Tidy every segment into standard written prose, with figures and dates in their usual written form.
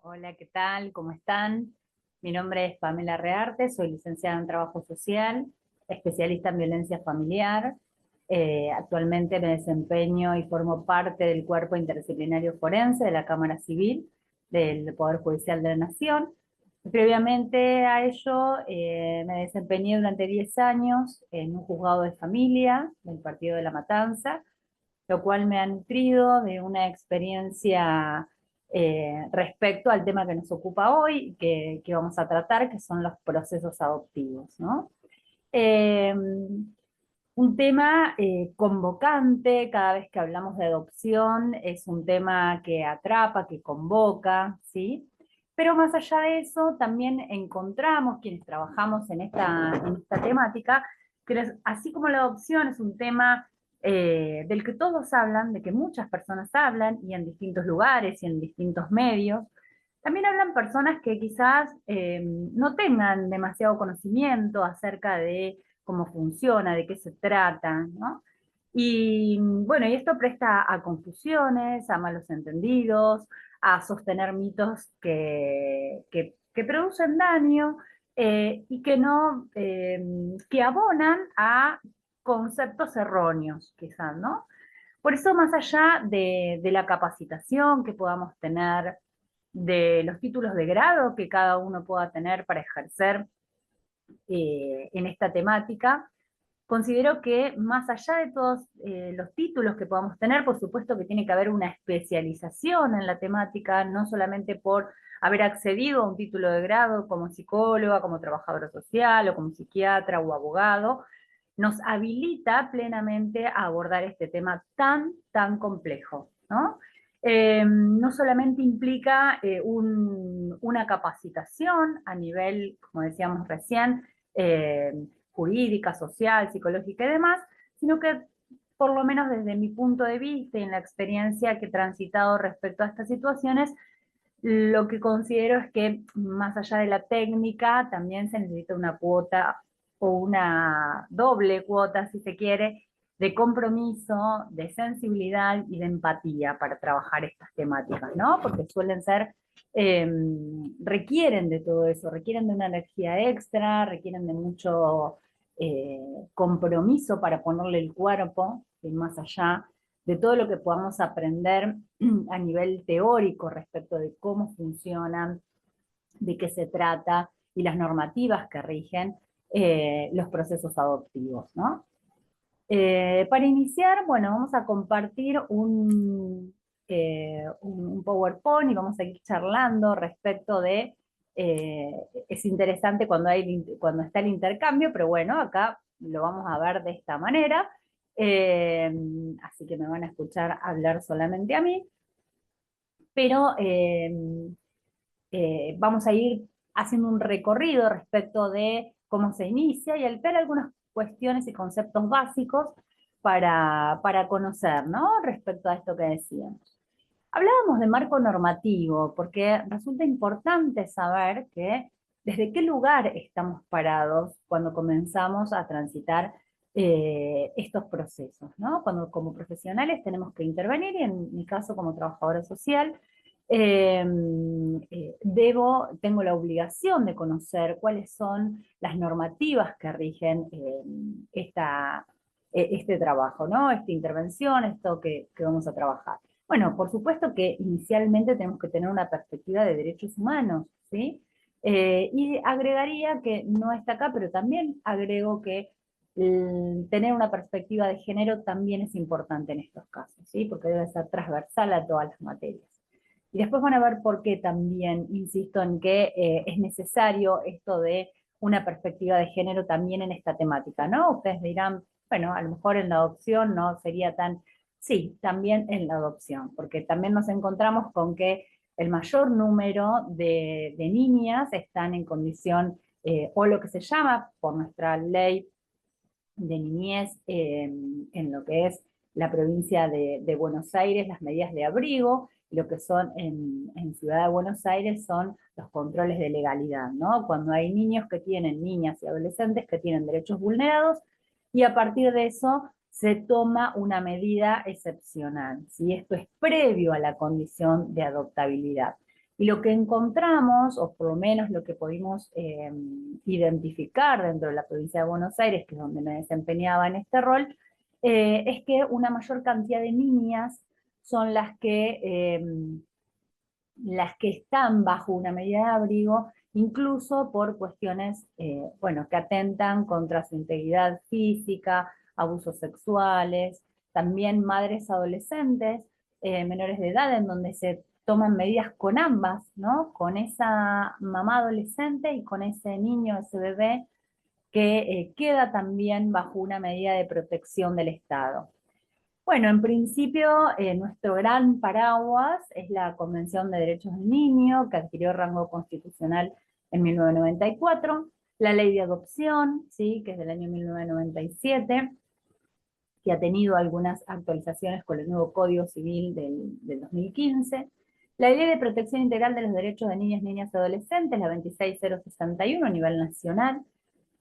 Hola, ¿qué tal? ¿Cómo están? Mi nombre es Pamela Rearte, soy licenciada en Trabajo Social, especialista en violencia familiar. Actualmente me desempeño y formo parte del Cuerpo Interdisciplinario Forense de la Cámara Civil del Poder Judicial de la Nación. Previamente a ello, me desempeñé durante 10 años en un juzgado de familia del Partido de la Matanza, lo cual me ha nutrido de una experiencia respecto al tema que nos ocupa hoy, que vamos a tratar, que son los procesos adoptivos, ¿no? Eh, un tema convocante, cada vez que hablamos de adopción, es un tema que atrapa, que convoca, ¿sí? Pero más allá de eso, también encontramos, quienes trabajamos en esta temática, que así como la adopción es un tema del que todos hablan, de que muchas personas hablan, y en distintos lugares y en distintos medios, también hablan personas que quizás no tengan demasiado conocimiento acerca de cómo funciona, de qué se trata, ¿no? Y bueno, y esto presta a confusiones, a malos entendidos, a sostener mitos que producen daño y que no, que abonan a conceptos erróneos, quizás, ¿no? Por eso, más allá de la capacitación que podamos tener, de los títulos de grado que cada uno pueda tener para ejercer en esta temática, considero que más allá de todos los títulos que podamos tener, por supuesto que tiene que haber una especialización en la temática, no solamente por haber accedido a un título de grado como psicóloga, como trabajadora social o como psiquiatra o abogado, nos habilita plenamente a abordar este tema tan complejo, ¿no? No solamente implica una capacitación a nivel, como decíamos recién, eh, jurídica, social, psicológica y demás, sino que por lo menos desde mi punto de vista y en la experiencia que he transitado respecto a estas situaciones, lo que considero es que más allá de la técnica, también se necesita una cuota o una doble cuota, si se quiere, de compromiso, de sensibilidad y de empatía para trabajar estas temáticas, ¿no? Porque suelen ser, eh, requieren de todo eso, requieren de una energía extra, requieren de mucho compromiso para ponerle el cuerpo, y más allá de todo lo que podamos aprender a nivel teórico respecto de cómo funcionan, de qué se trata y las normativas que rigen los procesos adoptivos, ¿no? Para iniciar, bueno, vamos a compartir un PowerPoint y vamos a ir charlando respecto de, es interesante cuando, cuando está el intercambio, pero bueno, acá lo vamos a ver de esta manera, eh, así que me van a escuchar hablar solamente a mí, pero vamos a ir haciendo un recorrido respecto de cómo se inicia y al ver algunas cuestiones y conceptos básicos para conocer, ¿no? Respecto a esto que decíamos. Hablábamos de marco normativo, porque resulta importante saber que desde qué lugar estamos parados cuando comenzamos a transitar estos procesos, ¿no? Cuando como profesionales tenemos que intervenir, y en mi caso como trabajadora social, eh, tengo la obligación de conocer cuáles son las normativas que rigen este trabajo, ¿no? Esta intervención, esto que vamos a trabajar. Bueno, por supuesto que inicialmente tenemos que tener una perspectiva de derechos humanos, ¿sí? Y agregaría que no está acá, pero también agrego que tener una perspectiva de género también es importante en estos casos, ¿sí? Porque debe ser transversal a todas las materias. Y después van a ver por qué también insisto en que es necesario esto de una perspectiva de género también en esta temática, ¿no? Ustedes dirán, bueno, a lo mejor en la adopción no sería tan. Sí, también en la adopción, porque también nos encontramos con que el mayor número de niñas están en condición, o lo que se llama por nuestra ley de niñez, en lo que es la provincia de Buenos Aires, las medidas de abrigo, y lo que son en Ciudad de Buenos Aires son los controles de legalidad, ¿no? Cuando hay niños que tienen, niñas y adolescentes que tienen derechos vulnerados, y a partir de eso se toma una medida excepcional, si esto es previo a la condición de adoptabilidad. Y lo que encontramos, o por lo menos lo que pudimos identificar dentro de la provincia de Buenos Aires, que es donde me desempeñaba en este rol, es que una mayor cantidad de niñas son las que están bajo una medida de abrigo, incluso por cuestiones, bueno, que atentan contra su integridad física, abusos sexuales, también madres adolescentes, menores de edad, en donde se toman medidas con ambas, ¿no? Con esa mamá adolescente y con ese niño, ese bebé, que queda también bajo una medida de protección del Estado. Bueno, en principio, nuestro gran paraguas es la Convención de Derechos del Niño, que adquirió rango constitucional en 1994, la Ley de Adopción, ¿sí?, que es del año 1997, que ha tenido algunas actualizaciones con el nuevo Código Civil del 2015, la Ley de Protección Integral de los Derechos de Niñas, Niñas y Adolescentes, la 26061 a nivel nacional,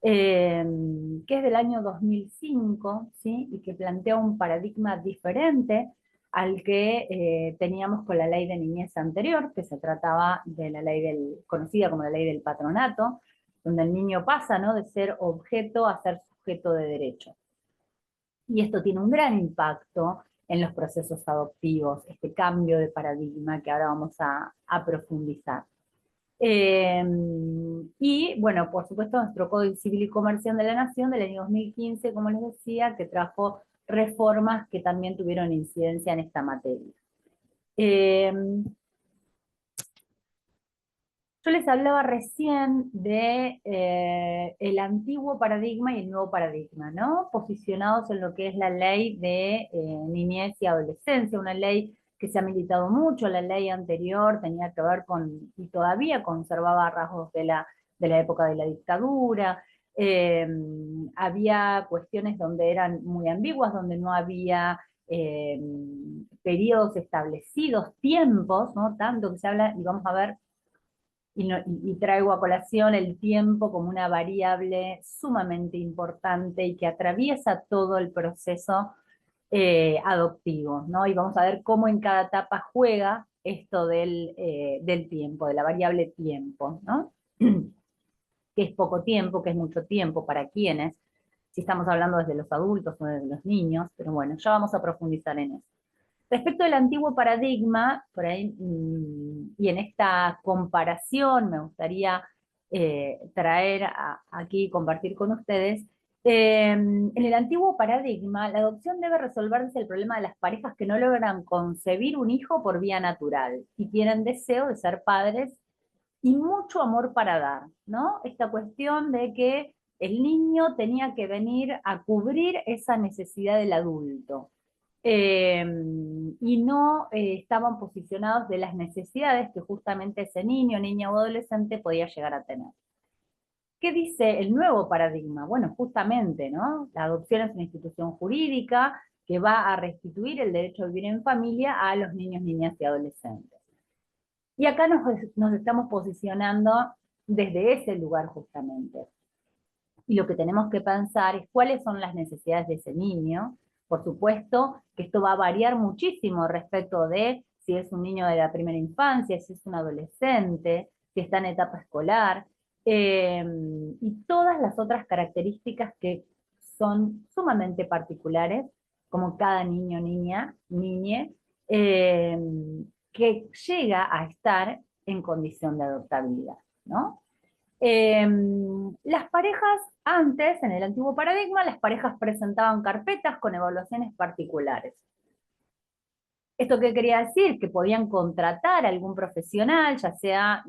que es del año 2005, ¿sí?, y que plantea un paradigma diferente al que teníamos con la ley de niñez anterior, que se trataba de la ley conocida como la ley del patronato, donde el niño pasa, ¿no?, de ser objeto a ser sujeto de derecho. Y esto tiene un gran impacto en los procesos adoptivos, este cambio de paradigma que ahora vamos a profundizar. Y bueno, por supuesto, nuestro Código Civil y Comercial de la Nación del año 2015, como les decía, que trajo reformas que también tuvieron incidencia en esta materia. Eh, yo les hablaba recién de el antiguo paradigma y el nuevo paradigma, ¿no? Posicionados en lo que es la ley de niñez y adolescencia, una ley que se ha militado mucho. La ley anterior tenía que ver con, y todavía conservaba rasgos de la época de la dictadura. Eh, Había cuestiones donde eran muy ambiguas, donde no había eh, periodos establecidos, tiempos, ¿no? Tanto que se habla, y vamos a ver, y traigo a colación el tiempo como una variable sumamente importante y que atraviesa todo el proceso adoptivo, ¿no? Y vamos a ver cómo en cada etapa juega esto del tiempo, de la variable tiempo, ¿no? Que es poco tiempo, que es mucho tiempo, para quienes, si estamos hablando desde los adultos o desde los niños, pero bueno, ya vamos a profundizar en eso. Respecto del antiguo paradigma, por ahí, y en esta comparación me gustaría traer aquí y compartir con ustedes, en el antiguo paradigma, la adopción debe resolverse el problema de las parejas que no logran concebir un hijo por vía natural y tienen deseo de ser padres y mucho amor para dar, ¿no? Esta cuestión de que el niño tenía que venir a cubrir esa necesidad del adulto. Eh, y no estaban posicionados de las necesidades que justamente ese niño, niña o adolescente podía llegar a tener. ¿Qué dice el nuevo paradigma? Bueno, justamente, ¿no? La adopción es una institución jurídica que va a restituir el derecho a vivir en familia a los niños, niñas y adolescentes. Y acá nos estamos posicionando desde ese lugar justamente. Y lo que tenemos que pensar es cuáles son las necesidades de ese niño. Por supuesto que esto va a variar muchísimo respecto de si es un niño de la primera infancia, si es un adolescente, si está en etapa escolar, y todas las otras características que son sumamente particulares, como cada niño, niña, niñe, eh, que llega a estar en condición de adoptabilidad, ¿no? Eh, las parejas, antes, en el antiguo paradigma, las parejas presentaban carpetas con evaluaciones particulares. ¿Esto qué quería decir? Que podían contratar a algún profesional, ya sea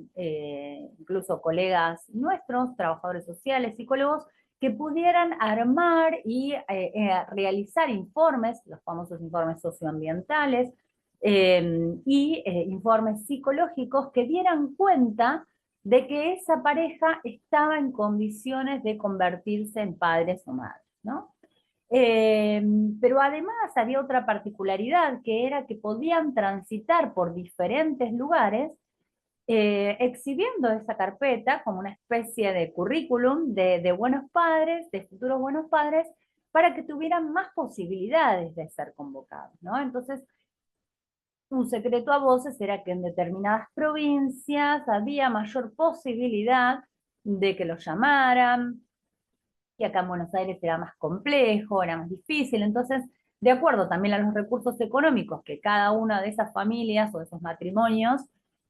incluso colegas nuestros, trabajadores sociales, psicólogos, que pudieran armar y realizar informes, los famosos informes socioambientales, y informes psicológicos que dieran cuenta de que esa pareja estaba en condiciones de convertirse en padres o madres, ¿no? Pero además había otra particularidad, que era que podían transitar por diferentes lugares exhibiendo esa carpeta como una especie de currículum de buenos padres, de futuros buenos padres, para que tuvieran más posibilidades de ser convocados, ¿no? Entonces, un secreto a voces era que en determinadas provincias había mayor posibilidad de que los llamaran, y acá en Buenos Aires era más complejo, era más difícil. Entonces, de acuerdo también a los recursos económicos que cada una de esas familias o de esos matrimonios,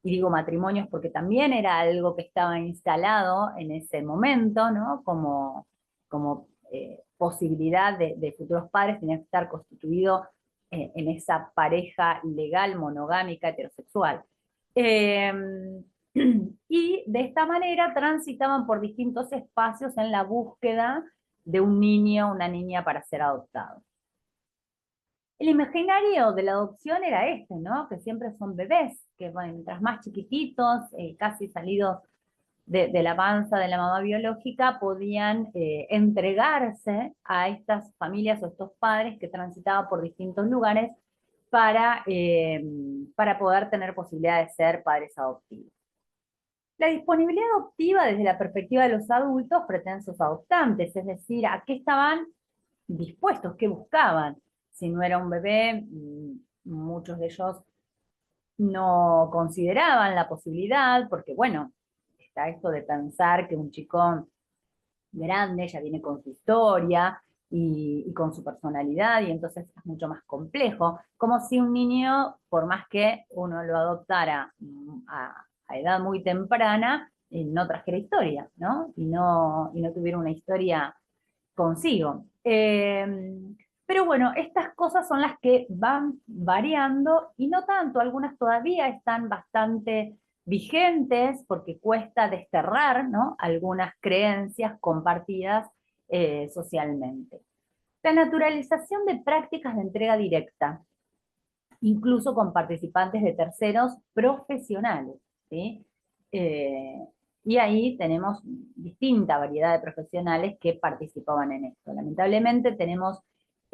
y digo matrimonios porque también era algo que estaba instalado en ese momento, ¿no? Como posibilidad de futuros padres, tenía que estar constituido en esa pareja legal, monogámica, heterosexual. Eh, y de esta manera transitaban por distintos espacios en la búsqueda de un niño o una niña para ser adoptado. El imaginario de la adopción era este, ¿no? Que siempre son bebés, que mientras más chiquititos, casi salidos de la panza de la mamá biológica, podían entregarse a estas familias o estos padres que transitaban por distintos lugares para poder tener posibilidad de ser padres adoptivos. La disponibilidad adoptiva desde la perspectiva de los adultos pretensos adoptantes, es decir, a qué estaban dispuestos, qué buscaban. Si no era un bebé, muchos de ellos no consideraban la posibilidad, porque bueno, está esto de pensar que un chico grande ya viene con su historia y con su personalidad, y entonces es mucho más complejo, como si un niño, por más que uno lo adoptara a edad muy temprana, no trajera historia, ¿no? Y no tuviera una historia consigo. Pero bueno, estas cosas son las que van variando y no tanto, algunas todavía están bastante vigentes porque cuesta desterrar, ¿no? Algunas creencias compartidas socialmente. La naturalización de prácticas de entrega directa, incluso con participantes de terceros profesionales, ¿sí? Eh, y ahí tenemos distinta variedad de profesionales que participaban en esto. Lamentablemente tenemos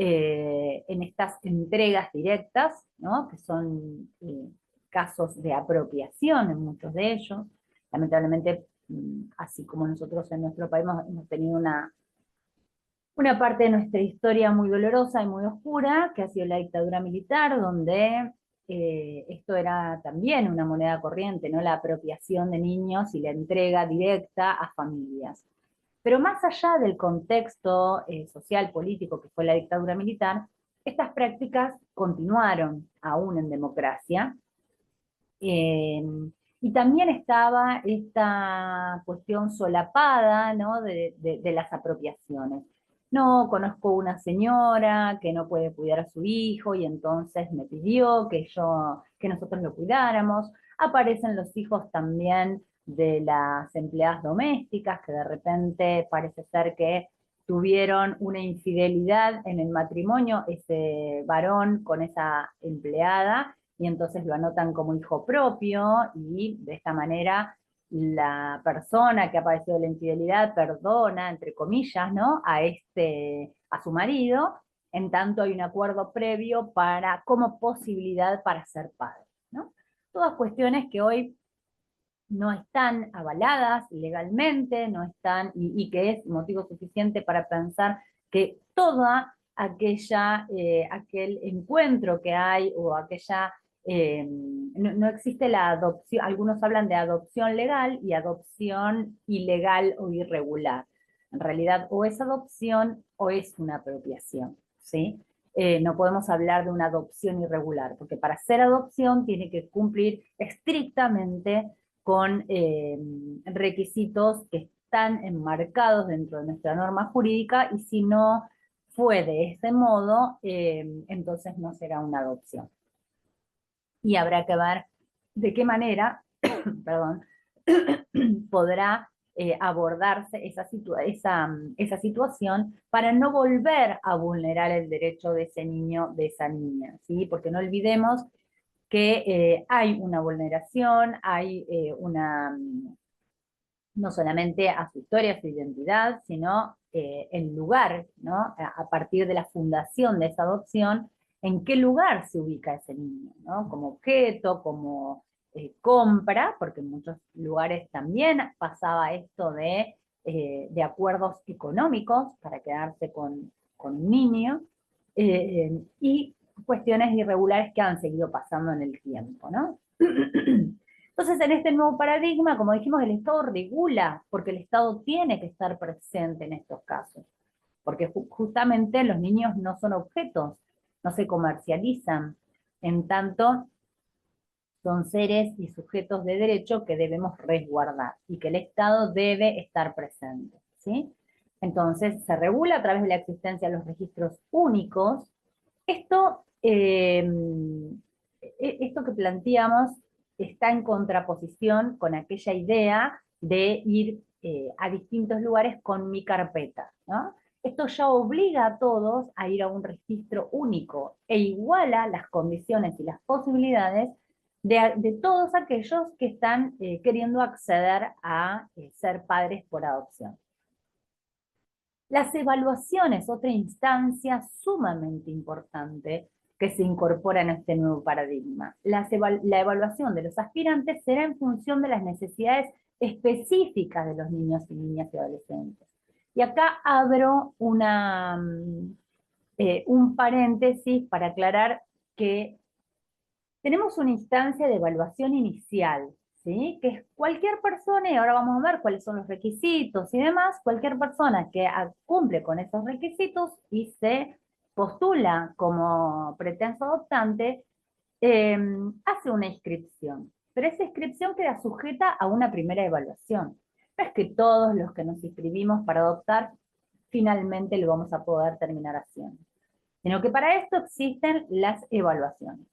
en estas entregas directas, ¿no? Que son casos de apropiación en muchos de ellos. Lamentablemente, así como nosotros en nuestro país hemos tenido una parte de nuestra historia muy dolorosa y muy oscura, que ha sido la dictadura militar, donde esto era también una moneda corriente, ¿no? La apropiación de niños y la entrega directa a familias. Pero más allá del contexto social, político que fue la dictadura militar, estas prácticas continuaron aún en democracia. eh, y también estaba esta cuestión solapada, ¿no? de las apropiaciones. No, conozco una señora que no puede cuidar a su hijo y entonces me pidió que nosotros lo cuidáramos. Aparecen los hijos también de las empleadas domésticas que de repente parece ser que tuvieron una infidelidad en el matrimonio, ese varón con esa empleada, y entonces lo anotan como hijo propio, y de esta manera la persona que ha padecido la infidelidad perdona, entre comillas, ¿no? A su marido, en tanto hay un acuerdo previo como posibilidad para ser padre, ¿no? Todas cuestiones que hoy no están avaladas legalmente, no están, y que es motivo suficiente para pensar que toda aquel encuentro que hay o no existe la adopción, algunos hablan de adopción legal y adopción ilegal o irregular. En realidad, o es adopción o es una apropiación, ¿sí? No podemos hablar de una adopción irregular, porque para ser adopción tiene que cumplir estrictamente con requisitos que están enmarcados dentro de nuestra norma jurídica, y si no fue de ese modo, entonces no será una adopción. Y habrá que ver de qué manera, perdón, podrá abordarse esa situación para no volver a vulnerar el derecho de ese niño, de esa niña, ¿sí? Porque no olvidemos que hay una vulneración, hay no solamente a su historia, a su identidad, sino el lugar, ¿no? A partir de la fundación de esa adopción, en qué lugar se ubica ese niño, ¿no? Como objeto, como compra, porque en muchos lugares también pasaba esto de acuerdos económicos para quedarse con un niño, y cuestiones irregulares que han seguido pasando en el tiempo, ¿no? Entonces, en este nuevo paradigma, como dijimos, el Estado regula, porque el Estado tiene que estar presente en estos casos, porque justamente los niños no son objetos, no se comercializan, en tanto son seres y sujetos de derecho que debemos resguardar y que el Estado debe estar presente, ¿sí? Entonces, se regula a través de la existencia de los registros únicos. Esto, esto que planteamos está en contraposición con aquella idea de ir a distintos lugares con mi carpeta, ¿no? Esto ya obliga a todos a ir a un registro único e iguala las condiciones y las posibilidades de todos aquellos que están queriendo acceder a ser padres por adopción. Las evaluaciones, otra instancia sumamente importante que se incorpora en este nuevo paradigma. La evaluación de los aspirantes será en función de las necesidades específicas de los niños y niñas y adolescentes. Y acá abro un paréntesis para aclarar que tenemos una instancia de evaluación inicial, ¿sí? Que es cualquier persona, y ahora vamos a ver cuáles son los requisitos y demás, cualquier persona que cumple con esos requisitos y se postula como pretenso adoptante, hace una inscripción. Pero esa inscripción queda sujeta a una primera evaluación. No es que todos los que nos inscribimos para adoptar finalmente lo vamos a poder terminar haciendo, sino que para esto existen las evaluaciones.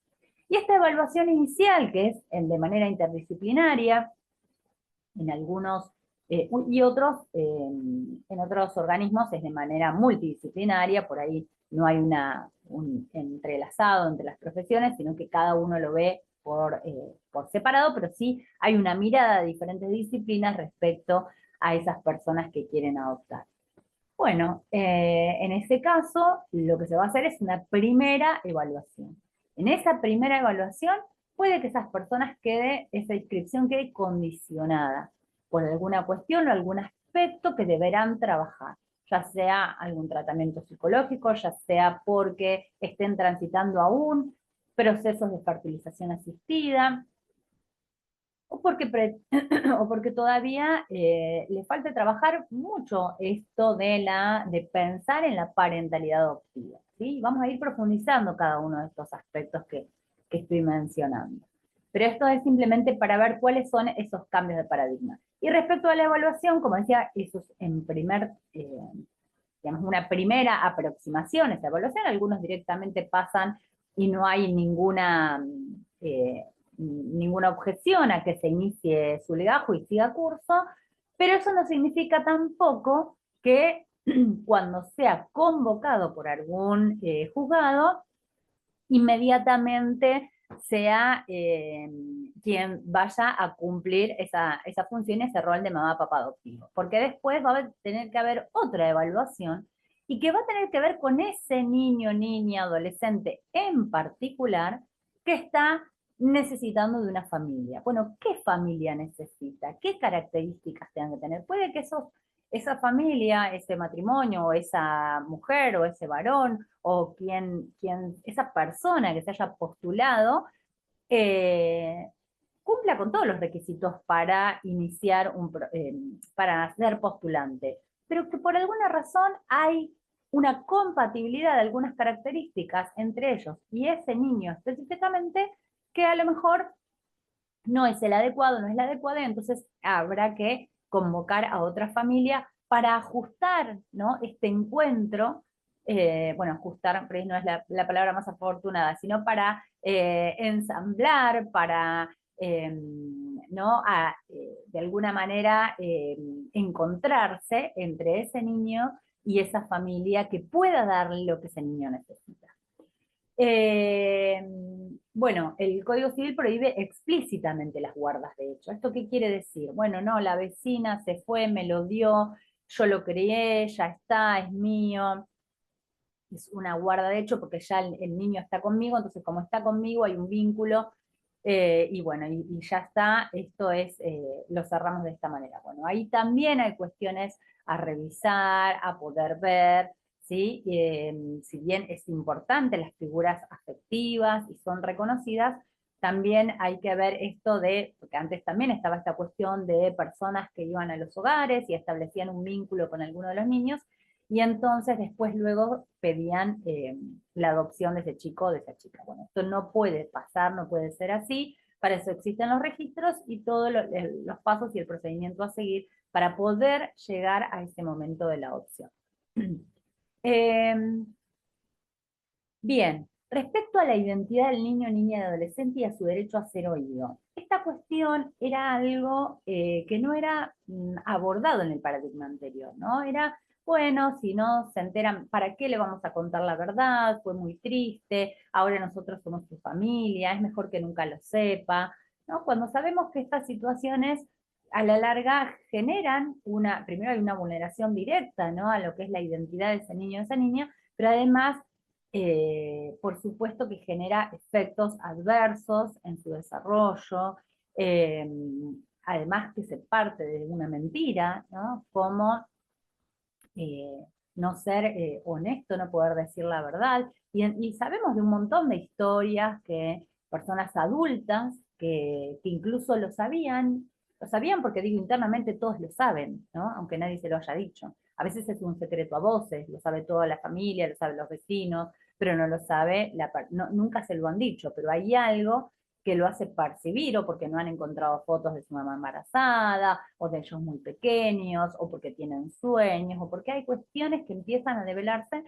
Y esta evaluación inicial, que es de manera interdisciplinaria, en algunos y otros, en otros organismos es de manera multidisciplinaria, por ahí no hay un entrelazado entre las profesiones, sino que cada uno lo ve por separado, pero sí hay una mirada de diferentes disciplinas respecto a esas personas que quieren adoptar. Bueno, en ese caso, lo que se va a hacer es una primera evaluación. En esa primera evaluación, puede que esas personas esa inscripción quede condicionada por alguna cuestión o algún aspecto que deberán trabajar, ya sea algún tratamiento psicológico, ya sea porque estén transitando aún procesos de fertilización asistida, o porque todavía le falta trabajar mucho esto de pensar en la parentalidad adoptiva, ¿sí? Vamos a ir profundizando cada uno de estos aspectos que estoy mencionando. Pero esto es simplemente para ver cuáles son esos cambios de paradigma. Y respecto a la evaluación, como decía, eso es digamos, una primera aproximación a esa evaluación. Algunos directamente pasan y no hay ninguna objeción a que se inicie su legajo y siga curso, pero eso no significa tampoco que cuando sea convocado por algún juzgado, inmediatamente sea quien vaya a cumplir esa función, ese rol de mamá, papá adoptivo. Porque después va a tener que haber otra evaluación y que va a tener que ver con ese niño, niña, adolescente en particular que está necesitando de una familia. Bueno, ¿qué familia necesita? ¿Qué características tengan que tener? Puede que esa familia, ese matrimonio, o esa mujer, o ese varón, o esa persona que se haya postulado, eh, cumpla con todos los requisitos para para ser postulante, pero que por alguna razón hay una compatibilidad de algunas características entre ellos y ese niño específicamente, que a lo mejor no es el adecuado, no es la adecuada, y entonces habrá que convocar a otra familia para ajustar, ¿no? Este encuentro, bueno, ajustar, pero no es la palabra más afortunada, sino para ensamblar, para, ¿no? De alguna manera encontrarse entre ese niño y esa familia que pueda darle lo que ese niño necesita. Eh, bueno, el Código Civil prohíbe explícitamente las guardas de hecho. ¿Esto qué quiere decir? Bueno, no, la vecina se fue, me lo dio, yo lo creé, ya está, es mío. Es una guarda de hecho porque ya el niño está conmigo, entonces como está conmigo hay un vínculo, y bueno, y ya está, lo cerramos de esta manera. Bueno, ahí también hay cuestiones a revisar, a poder ver, ¿sí? Si bien es importante las figuras afectivas y son reconocidas, también hay que ver esto de, porque antes también estaba esta cuestión de personas que iban a los hogares y establecían un vínculo con alguno de los niños, y entonces después luego pedían la adopción de ese chico o de esa chica. Bueno, esto no puede pasar, no puede ser así, para eso existen los registros y todos los pasos y el procedimiento a seguir para poder llegar a ese momento de la adopción. Eh, Bien, respecto a la identidad del niño, niña y adolescente y a su derecho a ser oído. Esta cuestión era algo que no era abordado en el paradigma anterior, ¿no? Era, bueno, si no se enteran, ¿para qué le vamos a contar la verdad? Fue muy triste, ahora nosotros somos su familia, es mejor que nunca lo sepa, ¿no? Cuando sabemos que estas situaciones a la larga generan primero hay una vulneración directa, ¿no? A lo que es la identidad de ese niño o esa niña, pero además por supuesto que genera efectos adversos en su desarrollo, eh, además que se parte de una mentira, ¿no? Como eh, no ser honesto, no poder decir la verdad, y sabemos de un montón de historias que personas adultas que incluso lo sabían porque digo internamente todos lo saben, ¿no? Aunque nadie se lo haya dicho. A veces es un secreto a voces, lo sabe toda la familia, lo saben los vecinos, pero no lo sabe, nunca se lo han dicho, pero hay algo que lo hace percibir, o porque no han encontrado fotos de su mamá embarazada, o de ellos muy pequeños, o porque tienen sueños, o porque hay cuestiones que empiezan a develarse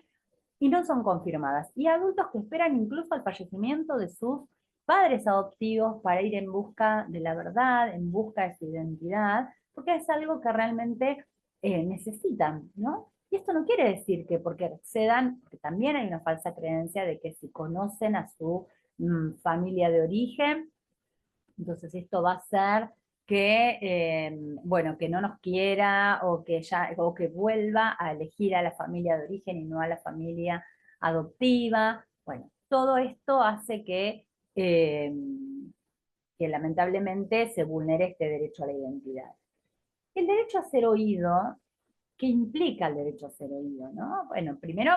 y no son confirmadas. Y adultos que esperan incluso al fallecimiento de sus padres adoptivos para ir en busca de la verdad, en busca de su identidad, porque es algo que realmente necesitan, ¿no? Y esto no quiere decir que porque accedan, porque también hay una falsa creencia de que si conocen a su familia de origen, entonces esto va a ser que, bueno, que no nos quiera o que vuelva a elegir a la familia de origen y no a la familia adoptiva. Bueno, todo esto hace eh, que lamentablemente se vulnere este derecho a la identidad. El derecho a ser oído, ¿qué implica el derecho a ser oído? ¿No? Bueno, primero,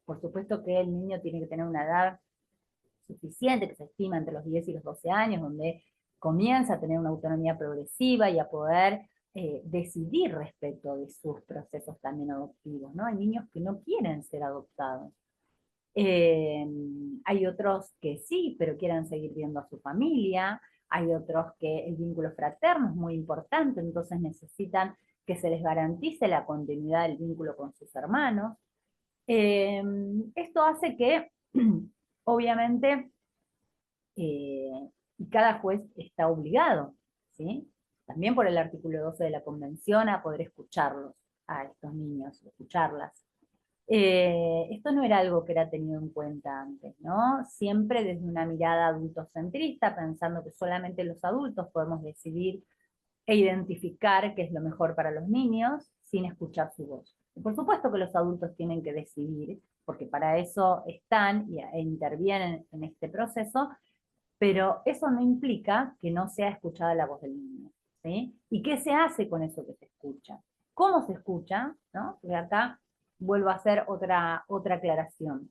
por supuesto que el niño tiene que tener una edad suficiente, que se estima entre los 10 y los 12 años, donde comienza a tener una autonomía progresiva y a poder decidir respecto de sus procesos también adoptivos, ¿no? Hay niños que no quieren ser adoptados. Eh, Hay otros que sí, pero quieren seguir viendo a su familia. Hay otros que el vínculo fraterno es muy importante, entonces necesitan que se les garantice la continuidad del vínculo con sus hermanos. Eh, Esto hace que, obviamente, y cada juez está obligado, ¿sí? También por el artículo 12 de la Convención a poder escucharlos, a estos niños, escucharlas. Esto no era algo que era tenido en cuenta antes, ¿no? Siempre desde una mirada adultocentrista, pensando que solamente los adultos podemos decidir e identificar qué es lo mejor para los niños sin escuchar su voz. Y por supuesto que los adultos tienen que decidir, porque para eso están e intervienen en este proceso, pero eso no implica que no sea escuchada la voz del niño, ¿sí? ¿Y qué se hace con eso que se escucha? ¿Cómo se escucha? ¿No? Porque acá vuelvo a hacer otra aclaración.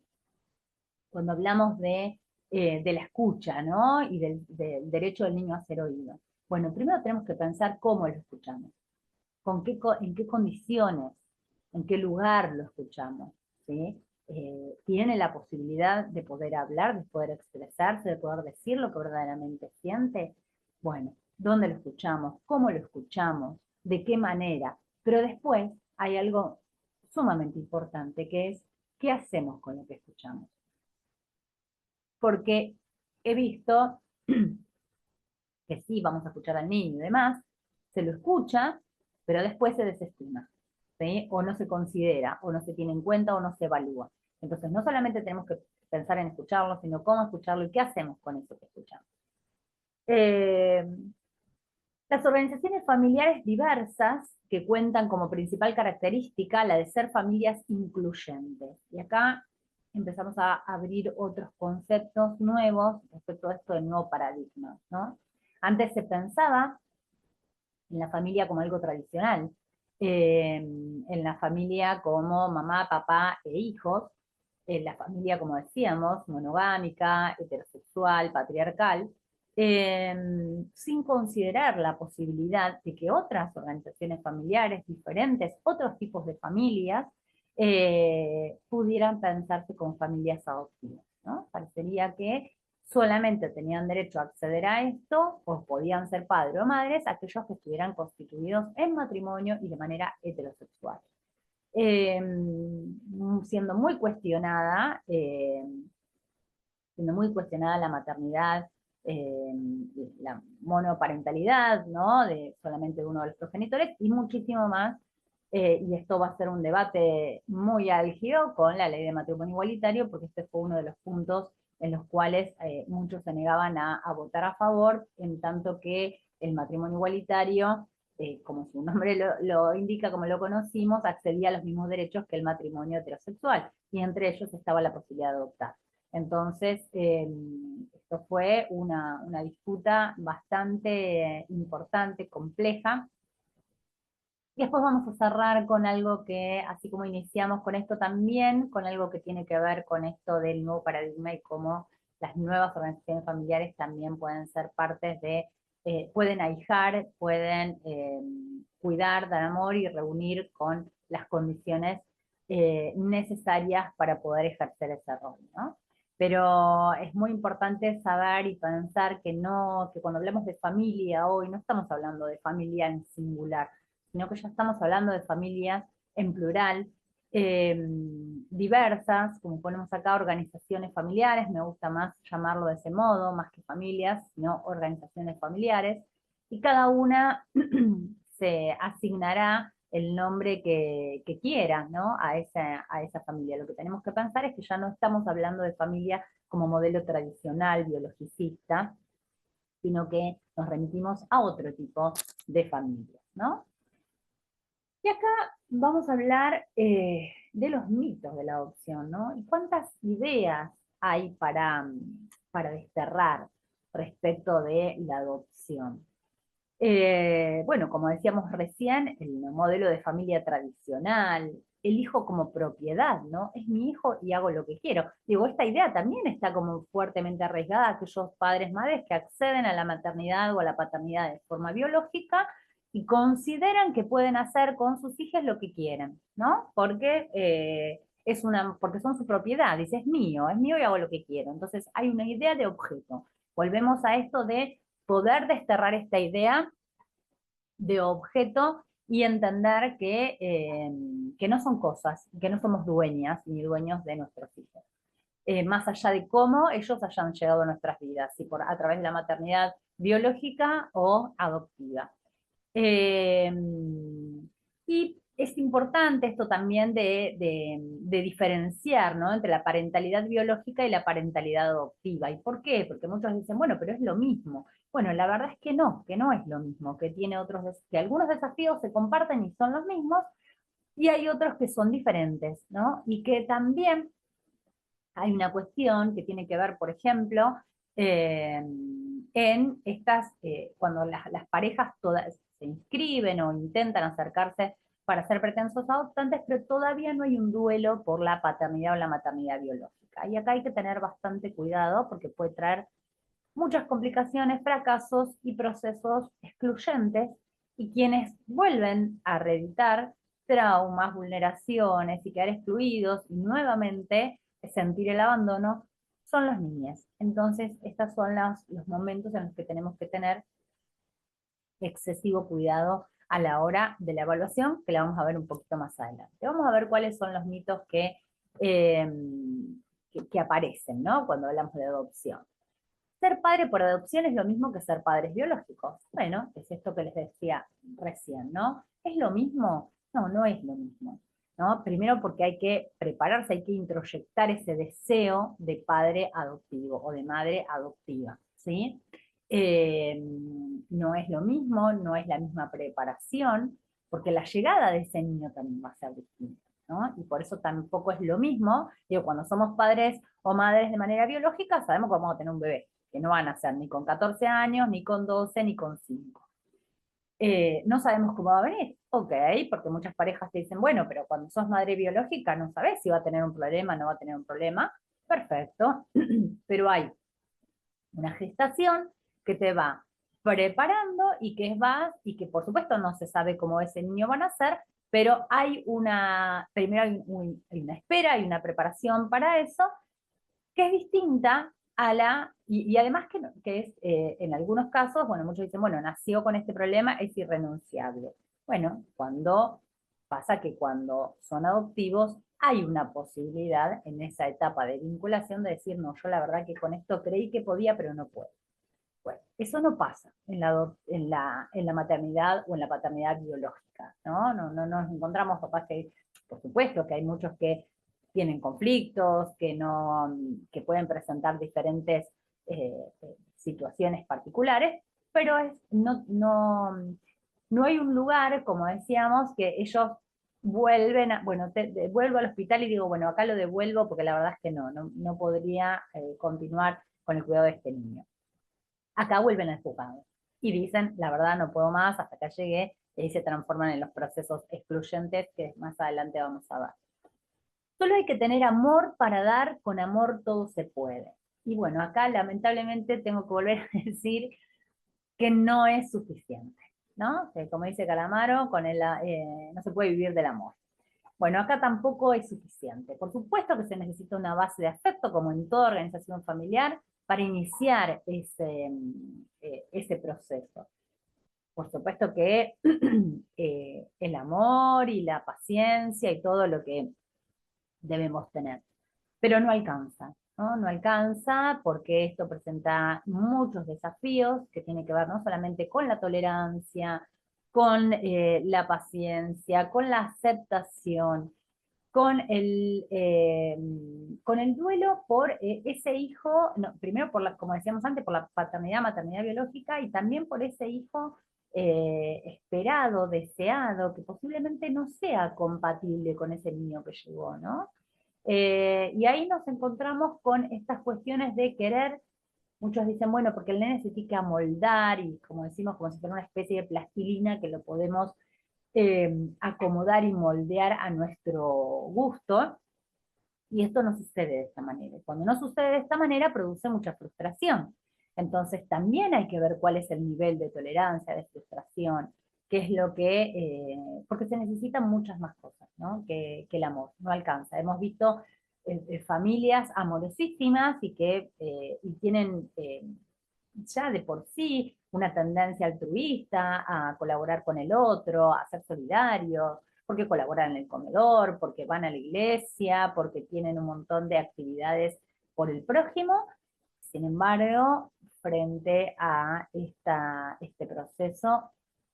Cuando hablamos de la escucha, ¿no? Y del derecho del niño a ser oído. Bueno, primero tenemos que pensar cómo lo escuchamos, en qué condiciones, en qué lugar lo escuchamos, ¿sí? Tiene la posibilidad de poder hablar, de poder expresarse, de poder decir lo que verdaderamente siente. Bueno, ¿dónde lo escuchamos? ¿Cómo lo escuchamos? ¿De qué manera? Pero después hay algo sumamente importante que es ¿qué hacemos con lo que escuchamos? Porque he visto que sí, vamos a escuchar al niño y demás, se lo escucha, pero después se desestima, ¿sí? O no se considera, o no se tiene en cuenta, o no se evalúa. Entonces, no solamente tenemos que pensar en escucharlo, sino cómo escucharlo y qué hacemos con eso que escuchamos. Eh, las organizaciones familiares diversas que cuentan como principal característica la de ser familias incluyentes. Y acá empezamos a abrir otros conceptos nuevos respecto a esto del nuevo paradigma, ¿no? Antes se pensaba en la familia como algo tradicional, en la familia como mamá, papá e hijos, en la familia, como decíamos, monogámica, heterosexual, patriarcal, eh, sin considerar la posibilidad de que otras organizaciones familiares diferentes, otros tipos de familias, pudieran pensarse como familias adoptivas, ¿no? Parecería que solamente tenían derecho a acceder a esto, o podían ser padres o madres, aquellos que estuvieran constituidos en matrimonio y de manera heterosexual. Eh, siendo muy cuestionada, siendo muy cuestionada la maternidad, eh, la monoparentalidad, ¿no? De solamente uno de los progenitores, y muchísimo más, y esto va a ser un debate muy álgido con la ley de matrimonio igualitario, porque este fue uno de los puntos en los cuales muchos se negaban a votar a favor, en tanto que el matrimonio igualitario, como su nombre lo indica, como lo conocimos, accedía a los mismos derechos que el matrimonio heterosexual, y entre ellos estaba la posibilidad de adoptar. Entonces, esto fue una disputa bastante importante, compleja. Y después vamos a cerrar con algo que, así como iniciamos con esto también, con algo que tiene que ver con esto del nuevo paradigma y cómo las nuevas organizaciones familiares también pueden ser partes de, pueden ahijar, pueden cuidar, dar amor y reunir con las condiciones necesarias para poder ejercer ese rol, ¿no? Pero es muy importante saber y pensar que no, que cuando hablamos de familia hoy, no estamos hablando de familia en singular, sino que ya estamos hablando de familias en plural, eh, diversas, como ponemos acá, organizaciones familiares, me gusta más llamarlo de ese modo, más que familias, sino organizaciones familiares, y cada una se asignará el nombre que quiera, ¿no? A esa familia. Lo que tenemos que pensar es que ya no estamos hablando de familia como modelo tradicional, biologicista, sino que nos remitimos a otro tipo de familias, ¿no? Y acá vamos a hablar de los mitos de la adopción, ¿no? Y cuántas ideas hay para desterrar respecto de la adopción. Bueno, como decíamos recién, el modelo de familia tradicional, el hijo como propiedad, ¿no? Es mi hijo y hago lo que quiero. Digo, esta idea también está como fuertemente arraigada a aquellos padres, madres que acceden a la maternidad o a la paternidad de forma biológica y consideran que pueden hacer con sus hijos lo que quieran, ¿no? Porque porque son su propiedad, dice, es mío y hago lo que quiero. Entonces hay una idea de objeto. Volvemos a esto de poder desterrar esta idea de objeto y entender que no son cosas, que no somos dueñas ni dueños de nuestros hijos. Más allá de cómo ellos hayan llegado a nuestras vidas, si a través de la maternidad biológica o adoptiva. Eh, y es importante esto también de diferenciar, ¿no? Entre la parentalidad biológica y la parentalidad adoptiva. ¿Y por qué? Porque muchos dicen, bueno, pero es lo mismo. Bueno, la verdad es que no es lo mismo, que tiene que algunos desafíos se comparten y son los mismos, y hay otros que son diferentes, ¿no? Y que también hay una cuestión que tiene que ver, por ejemplo, eh, en estas, cuando las parejas todas se inscriben o intentan acercarse para ser pretensos adoptantes, pero todavía no hay un duelo por la paternidad o la maternidad biológica. Y acá hay que tener bastante cuidado porque puede traer muchas complicaciones, fracasos y procesos excluyentes, y quienes vuelven a reeditar traumas, vulneraciones y quedar excluidos y nuevamente sentir el abandono son los niños. Entonces, estos son los momentos en los que tenemos que tener excesivo cuidado a la hora de la evaluación, que la vamos a ver un poquito más adelante. Vamos a ver cuáles son los mitos eh, que aparecen, ¿no? Cuando hablamos de adopción. Ser padre por adopción es lo mismo que ser padres biológicos. Bueno, es esto que les decía recién, ¿no? ¿Es lo mismo? No, no es lo mismo, ¿no? Primero porque hay que prepararse, hay que introyectar ese deseo de padre adoptivo o de madre adoptiva, ¿sí? Eh, no es lo mismo, no es la misma preparación, porque la llegada de ese niño también va a ser distinta, ¿no? Y por eso tampoco es lo mismo, digo, cuando somos padres o madres de manera biológica, sabemos que vamos a tener un bebé, que no van a ser ni con 14 años, ni con 12, ni con 5. No sabemos cómo va a venir. Ok, porque muchas parejas te dicen, bueno, pero cuando sos madre biológica no sabes si va a tener un problema, no va a tener un problema. Perfecto, pero hay una gestación que te va preparando y que vas, y que por supuesto no se sabe cómo ese niño va a nacer, pero hay una, primero hay una espera, hay una preparación para eso, que es distinta a la, y además que es, en algunos casos, bueno, muchos dicen, bueno, nació con este problema, es irrenunciable. Bueno, cuando pasa que cuando son adoptivos hay una posibilidad en esa etapa de vinculación de decir, no, yo la verdad que con esto creí que podía, pero no puedo. Bueno, eso no pasa en la maternidad o en la paternidad biológica, ¿no? No nos encontramos papás que, por supuesto, que hay muchos que tienen conflictos, que, no, que pueden presentar diferentes situaciones particulares, pero no hay un lugar, como decíamos, que ellos vuelven a, bueno, vuelvo al hospital y digo, bueno, acá lo devuelvo porque la verdad es que no podría continuar con el cuidado de este niño. Acá vuelven al juzgado y dicen, la verdad no puedo más, hasta acá llegué, y ahí se transforman en los procesos excluyentes que más adelante vamos a ver. Solo hay que tener amor para dar, con amor todo se puede. Y bueno, acá lamentablemente tengo que volver a decir que no es suficiente, ¿no? Que como dice Calamaro, no se puede vivir del amor. Bueno, acá tampoco es suficiente. Por supuesto que se necesita una base de afecto, como en toda organización familiar, para iniciar ese proceso. Por supuesto que el amor y la paciencia y todo lo que debemos tener, pero no alcanza, ¿no? No alcanza porque esto presenta muchos desafíos que tienen que ver no solamente con la tolerancia, con la paciencia, con la aceptación, con el duelo por ese hijo, no, primero por como decíamos antes, por la paternidad, maternidad biológica, y también por ese hijo esperado, deseado, que posiblemente no sea compatible con ese niño que llegó, ¿no? Y ahí nos encontramos con estas cuestiones de querer, muchos dicen, bueno, porque el nene se tiene que amoldar, y como decimos, como si fuera una especie de plastilina que lo podemos acomodar y moldear a nuestro gusto, y esto no sucede de esta manera. Cuando no sucede de esta manera, produce mucha frustración. Entonces también hay que ver cuál es el nivel de tolerancia, de frustración, qué es lo que, porque se necesitan muchas más cosas, ¿no? Que el amor, no alcanza. Hemos visto familias amorosísimas y que y tienen ya de por sí una tendencia altruista a colaborar con el otro, a ser solidarios, porque colaboran en el comedor, porque van a la iglesia, porque tienen un montón de actividades por el prójimo. Sin embargo, frente a este proceso,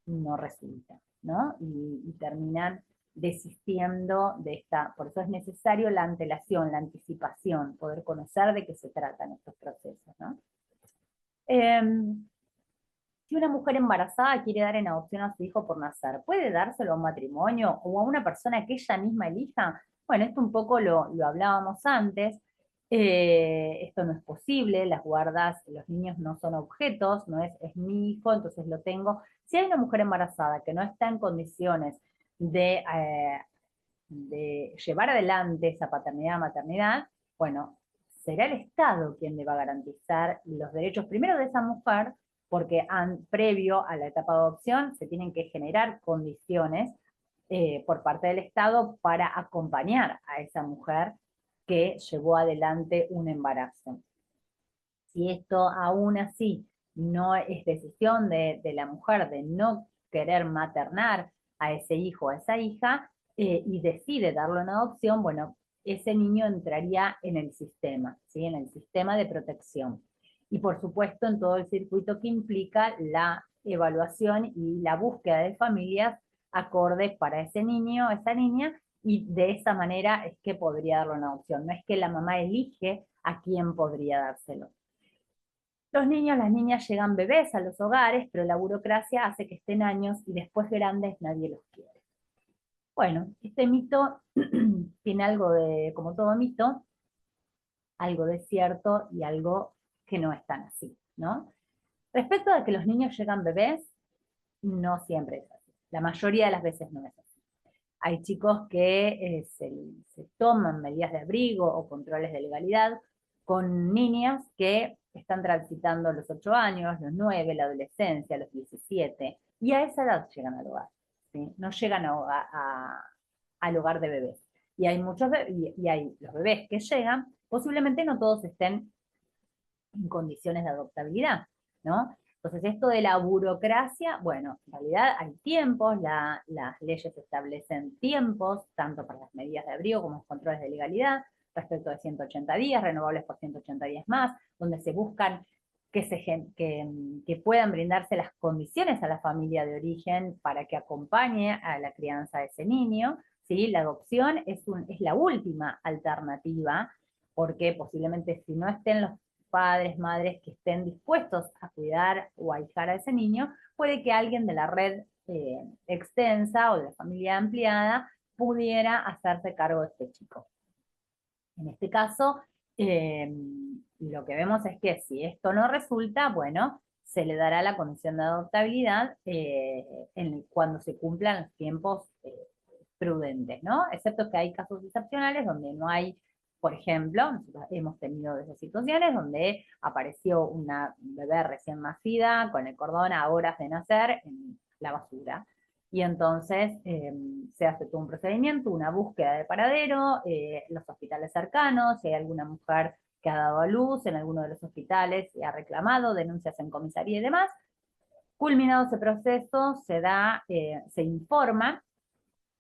no resulta, ¿no? Y terminan desistiendo de esta, por eso es necesario la antelación, la anticipación, poder conocer de qué se tratan estos procesos, ¿no? Si una mujer embarazada quiere dar en adopción a su hijo por nacer, ¿puede dárselo a un matrimonio o a una persona que ella misma elija? Bueno, esto un poco lo hablábamos antes. Esto no es posible, las guardas, los niños no son objetos, no es mi hijo, entonces lo tengo. Si hay una mujer embarazada que no está en condiciones de llevar adelante esa paternidad, maternidad, bueno, será el Estado quien le va a garantizar los derechos primero de esa mujer, porque previo a la etapa de adopción se tienen que generar condiciones por parte del Estado para acompañar a esa mujer que llevó adelante un embarazo. Si esto aún así no es decisión de la mujer de no querer maternar a ese hijo o a esa hija, y decide darlo en adopción, bueno, ese niño entraría en el sistema, ¿sí? En el sistema de protección. Y por supuesto en todo el circuito que implica la evaluación y la búsqueda de familias acordes para ese niño, esa niña, y de esa manera es que podría darlo en adopción. No es que la mamá elige a quién podría dárselo. Los niños, las niñas llegan bebés a los hogares, pero la burocracia hace que estén años y después grandes nadie los quiere. Bueno, este mito tiene algo de, como todo mito, algo de cierto y algo que no es tan así, ¿no? Respecto a que los niños llegan bebés, no siempre es así. La mayoría de las veces no es así. Hay chicos que se toman medidas de abrigo o controles de legalidad con niñas que están transitando los 8 años, los 9, la adolescencia, los 17, y a esa edad llegan al hogar, ¿sí? No llegan al hogar de bebés. Y hay y hay los bebés que llegan, posiblemente no todos estén en condiciones de adoptabilidad, ¿no? Entonces, esto de la burocracia, bueno, en realidad hay tiempos, las leyes establecen tiempos, tanto para las medidas de abrigo como los controles de legalidad, respecto de 180 días, renovables por 180 días más, donde se buscan que puedan brindarse las condiciones a la familia de origen para que acompañe a la crianza de ese niño, ¿sí? La adopción es la última alternativa, porque posiblemente si no estén los padres, madres que estén dispuestos a cuidar o a ahijar a ese niño, puede que alguien de la red extensa o de la familia ampliada pudiera hacerse cargo de este chico. En este caso, eh, lo que vemos es que si esto no resulta, bueno, se le dará la condición de adoptabilidad cuando se cumplan los tiempos prudentes, ¿no? Excepto que hay casos excepcionales donde no hay, por ejemplo, nosotros hemos tenido esas situaciones donde apareció una bebé recién nacida con el cordón a horas de nacer en la basura. Y entonces se hace todo un procedimiento, una búsqueda de paradero, los hospitales cercanos, si hay alguna mujer que ha dado a luz en alguno de los hospitales y ha reclamado, denuncias en comisaría y demás. Culminado ese proceso, se informa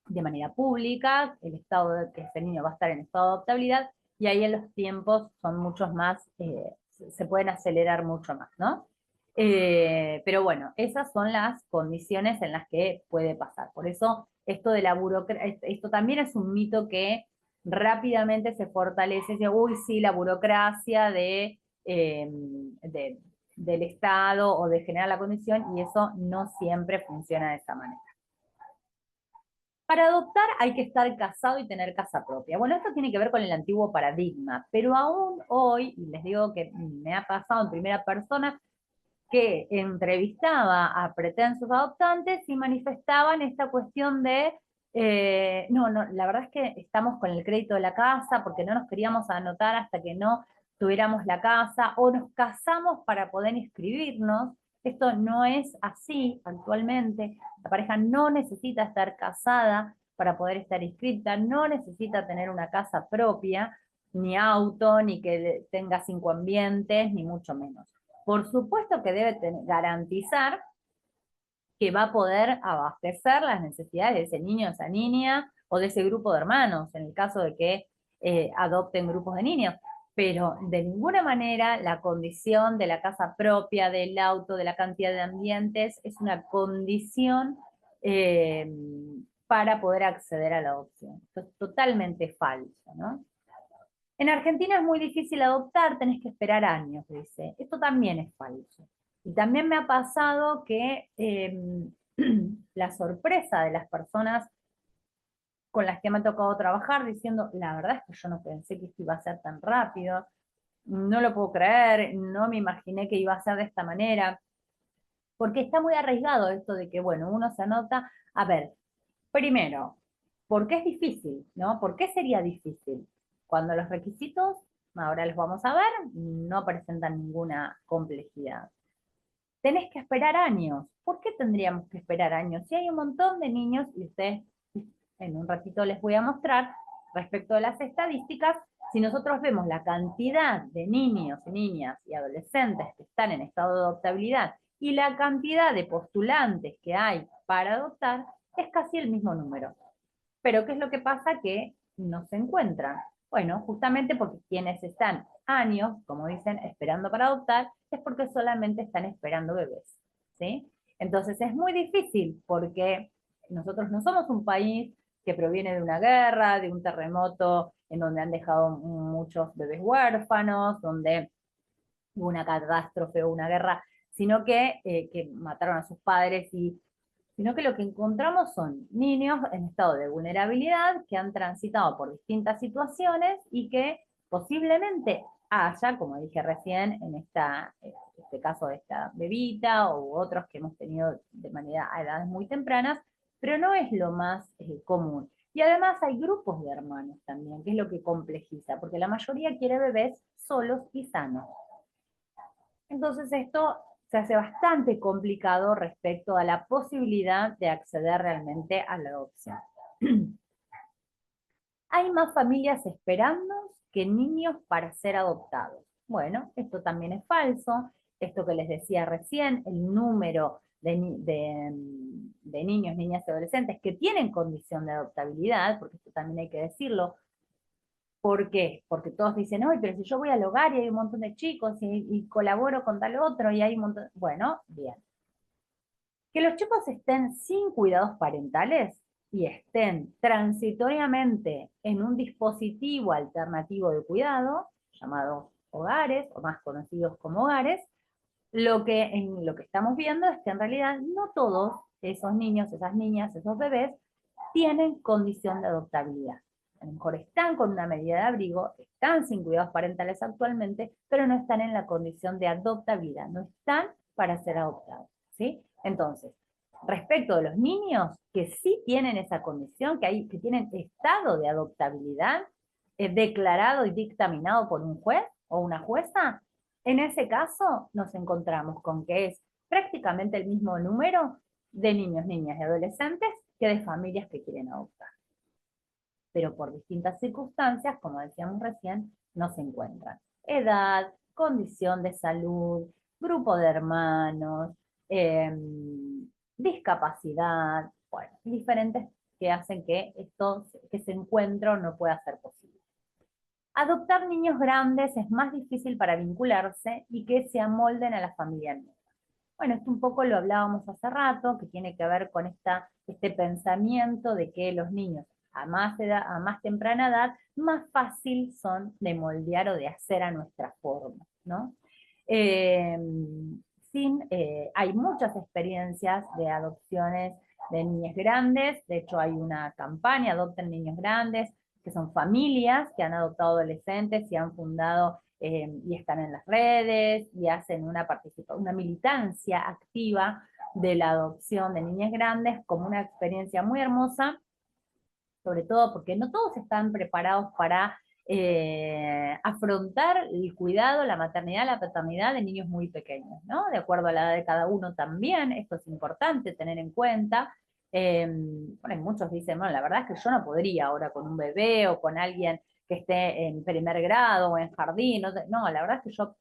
de manera pública el estado de que ese niño va a estar en estado de adoptabilidad, y ahí en los tiempos son muchos más, se pueden acelerar mucho más, ¿no? Pero bueno, esas son las condiciones en las que puede pasar. Por eso esto de la burocracia, esto también es un mito que rápidamente se fortalece, dice, uy, sí, la burocracia de, del Estado o de generar la condición, y eso no siempre funciona de esa manera. Para adoptar hay que estar casado y tener casa propia. Bueno, esto tiene que ver con el antiguo paradigma, pero aún hoy, y les digo que me ha pasado en primera persona, que entrevistaba a pretensos adoptantes y manifestaban esta cuestión de, no, no, la verdad es que estamos con el crédito de la casa porque no nos queríamos anotar hasta que no tuviéramos la casa, o nos casamos para poder inscribirnos. Esto no es así actualmente. La pareja no necesita estar casada para poder estar inscrita, no necesita tener una casa propia, ni auto, ni que tenga 5 ambientes, ni mucho menos. Por supuesto que debe garantizar que va a poder abastecer las necesidades de ese niño, esa niña, o de ese grupo de hermanos, en el caso de que adopten grupos de niños. Pero de ninguna manera la condición de la casa propia, del auto, de la cantidad de ambientes, es una condición eh, para poder acceder a la adopción. Esto es totalmente falso, ¿no? En Argentina es muy difícil adoptar, tenés que esperar años, dice. Esto también es falso. Y también me ha pasado que la sorpresa de las personas con las que me ha tocado trabajar, diciendo, la verdad es que yo no pensé que esto iba a ser tan rápido, no lo puedo creer, no me imaginé que iba a ser de esta manera, porque está muy arriesgado esto de que, bueno, uno se anota, a ver, primero, ¿por qué es difícil? ¿No? ¿Por qué sería difícil? Cuando los requisitos, ahora los vamos a ver, no presentan ninguna complejidad. Tenés que esperar años. ¿Por qué tendríamos que esperar años? Si hay un montón de niños, y ustedes en un ratito les voy a mostrar, respecto de las estadísticas, si nosotros vemos la cantidad de niños, niñas y adolescentes que están en estado de adoptabilidad y la cantidad de postulantes que hay para adoptar, es casi el mismo número. Pero ¿qué es lo que pasa? Que no se encuentran. Bueno, justamente porque quienes están años, como dicen, esperando para adoptar, es porque solamente están esperando bebés, ¿sí? Entonces es muy difícil porque nosotros no somos un país que proviene de una guerra, de un terremoto en donde han dejado muchos bebés huérfanos, donde hubo una catástrofe o una guerra, sino que mataron a sus padres, sino que lo que encontramos son niños en estado de vulnerabilidad que han transitado por distintas situaciones y que posiblemente haya, como dije recién, en este caso de esta bebita u otros que hemos tenido de manera a edades muy tempranas, pero no es lo más común. Y además hay grupos de hermanos también, que es lo que complejiza, porque la mayoría quiere bebés solos y sanos. Entonces esto se hace bastante complicado respecto a la posibilidad de acceder realmente a la adopción. Hay más familias esperando que niños para ser adoptados. Bueno, esto también es falso. Esto que les decía recién, el número de niños, niñas y adolescentes que tienen condición de adoptabilidad, porque esto también hay que decirlo. ¿Por qué? Porque todos dicen, oye, pero si yo voy al hogar y hay un montón de chicos y colaboro con tal otro y hay un montón... Bueno, bien. Que los chicos estén sin cuidados parentales y estén transitoriamente en un dispositivo alternativo de cuidado, llamados hogares, o más conocidos como hogares, lo que estamos viendo es que en realidad no todos esos niños, esas niñas, esos bebés, tienen condición de adoptabilidad. A lo mejor están con una medida de abrigo, están sin cuidados parentales actualmente, pero no están en la condición de adoptabilidad, no están para ser adoptados, ¿sí? Entonces, respecto de los niños que sí tienen esa condición, que tienen estado de adoptabilidad declarado y dictaminado por un juez o una jueza, en ese caso nos encontramos con que es prácticamente el mismo número de niños, niñas y adolescentes que de familias que quieren adoptar. Pero por distintas circunstancias, como decíamos recién, no se encuentran. Edad, condición de salud, grupo de hermanos, eh, discapacidad, bueno, diferentes que hacen que ese encuentro no pueda ser posible. Adoptar niños grandes es más difícil para vincularse y que se amolden a la familia nueva. Bueno, esto un poco lo hablábamos hace rato, que tiene que ver con este pensamiento de que los niños a más temprana edad, más fácil son de moldear o de hacer a nuestra forma, ¿no? Eh, Hay muchas experiencias de adopciones de niñas grandes, de hecho hay una campaña, Adopten Niños Grandes, que son familias que han adoptado adolescentes y han fundado y están en las redes y hacen una militancia activa de la adopción de niñas grandes como una experiencia muy hermosa, sobre todo porque no todos están preparados para afrontar el cuidado, la maternidad, la paternidad de niños muy pequeños, ¿no? De acuerdo a la edad de cada uno también, esto es importante tener en cuenta. Bueno, muchos dicen, bueno, la verdad es que yo no podría ahora con un bebé o con alguien que esté en primer grado o en jardín, no, la verdad es que yo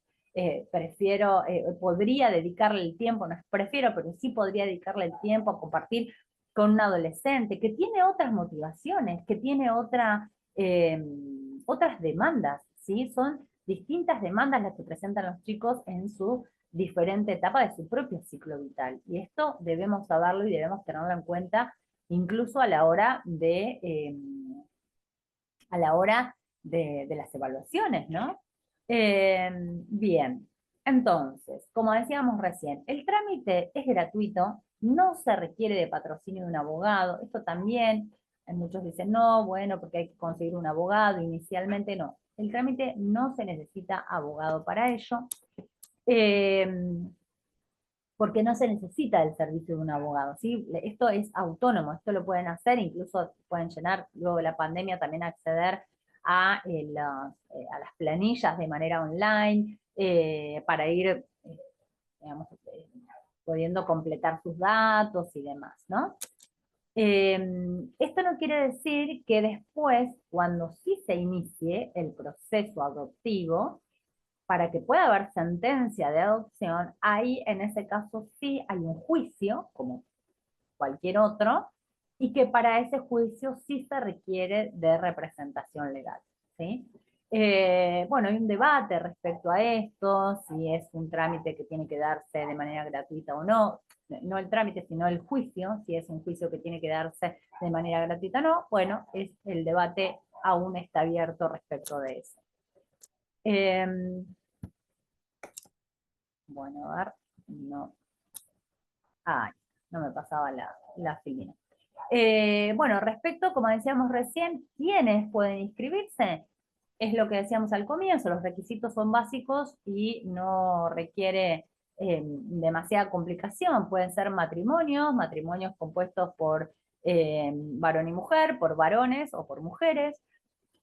podría dedicarle el tiempo, no prefiero, pero sí podría dedicarle el tiempo a compartir con un adolescente que tiene otras motivaciones, que tiene otras demandas, ¿sí? Son distintas demandas las que presentan los chicos en su diferente etapa de su propio ciclo vital. Y esto debemos saberlo y debemos tenerlo en cuenta incluso a la hora de las evaluaciones, ¿no? Bien, entonces, como decíamos recién, el trámite es gratuito, no se requiere de patrocinio de un abogado, esto también, muchos dicen, no, bueno, porque hay que conseguir un abogado, inicialmente no, el trámite no se necesita abogado para ello, eh, porque no se necesita el servicio de un abogado, ¿sí? Esto es autónomo, esto lo pueden hacer, incluso pueden llenar luego de la pandemia también acceder a las planillas de manera online para ir, digamos, pudiendo completar sus datos y demás, ¿no? Esto no quiere decir que después, cuando sí se inicie el proceso adoptivo, para que pueda haber sentencia de adopción, ahí en ese caso sí hay un juicio, como cualquier otro, y que para ese juicio sí se requiere de representación legal, ¿sí? Bueno, hay un debate respecto a esto, si es un trámite que tiene que darse de manera gratuita o no, no el trámite, sino el juicio, si es un juicio que tiene que darse de manera gratuita o no, bueno, el debate aún está abierto respecto de eso. Bueno, a ver, no. Ay, no me pasaba la filina. Bueno, respecto, como decíamos recién, ¿quiénes pueden inscribirse? Es lo que decíamos al comienzo, los requisitos son básicos y no requiere demasiada complicación. Pueden ser matrimonios compuestos por varón y mujer, por varones o por mujeres,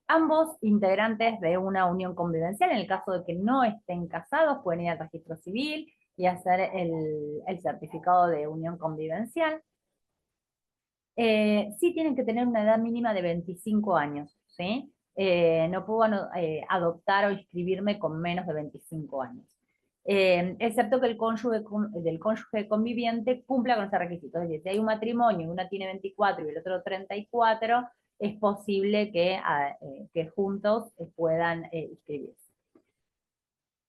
ambos integrantes de una unión convivencial. En el caso de que no estén casados, pueden ir al registro civil y hacer el certificado de unión convivencial. Sí tienen que tener una edad mínima de 25 años, ¿sí? No puedo adoptar o inscribirme con menos de 25 años. Excepto que del cónyuge conviviente cumpla con ese requisito. Es decir, si hay un matrimonio y uno tiene 24 y el otro 34, es posible que juntos puedan inscribirse.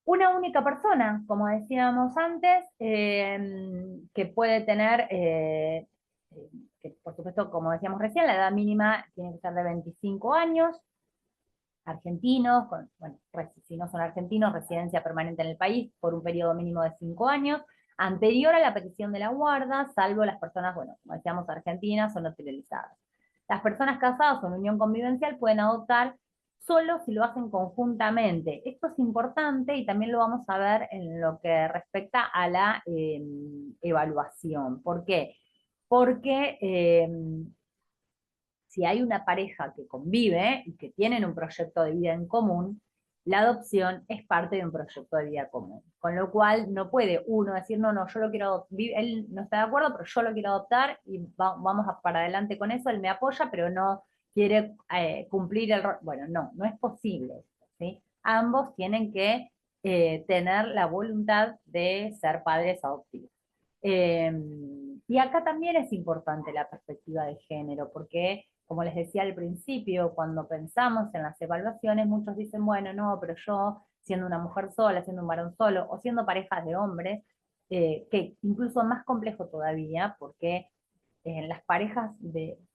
Una única persona, como decíamos antes, que puede tener, que por supuesto, como decíamos recién, la edad mínima tiene que ser de 25 años, argentinos, bueno, si no son argentinos, residencia permanente en el país por un periodo mínimo de 5 años, anterior a la petición de la guarda, salvo las personas, bueno, como decíamos, argentinas o naturalizadas. Las personas casadas o en unión convivencial pueden adoptar solo si lo hacen conjuntamente. Esto es importante y también lo vamos a ver en lo que respecta a la evaluación. ¿Por qué? Porque si hay una pareja que convive y que tienen un proyecto de vida en común, la adopción es parte de un proyecto de vida común. Con lo cual no puede uno decir, no, no, yo lo quiero adoptar, él no está de acuerdo, pero yo lo quiero adoptar y vamos para adelante con eso, él me apoya, pero no quiere cumplir el rol. Bueno, no, no es posible. ¿Sí? Ambos tienen que tener la voluntad de ser padres adoptivos. Y acá también es importante la perspectiva de género, porque como les decía al principio, cuando pensamos en las evaluaciones, muchos dicen, bueno, no, pero yo, siendo una mujer sola, siendo un varón solo, o siendo parejas de hombres, que incluso más complejo todavía, porque en las parejas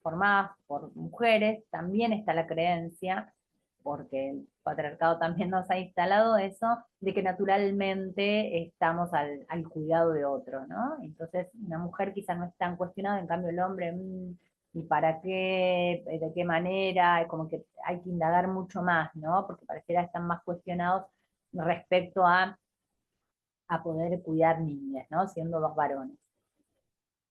formadas por mujeres también está la creencia, porque el patriarcado también nos ha instalado eso, de que naturalmente estamos al cuidado de otro, ¿no? Entonces, una mujer quizá no es tan cuestionada, en cambio el hombre, ¿y para qué? ¿De qué manera? Como que hay que indagar mucho más, ¿no? Porque pareciera que están más cuestionados respecto a poder cuidar niñas, ¿no? Siendo dos varones.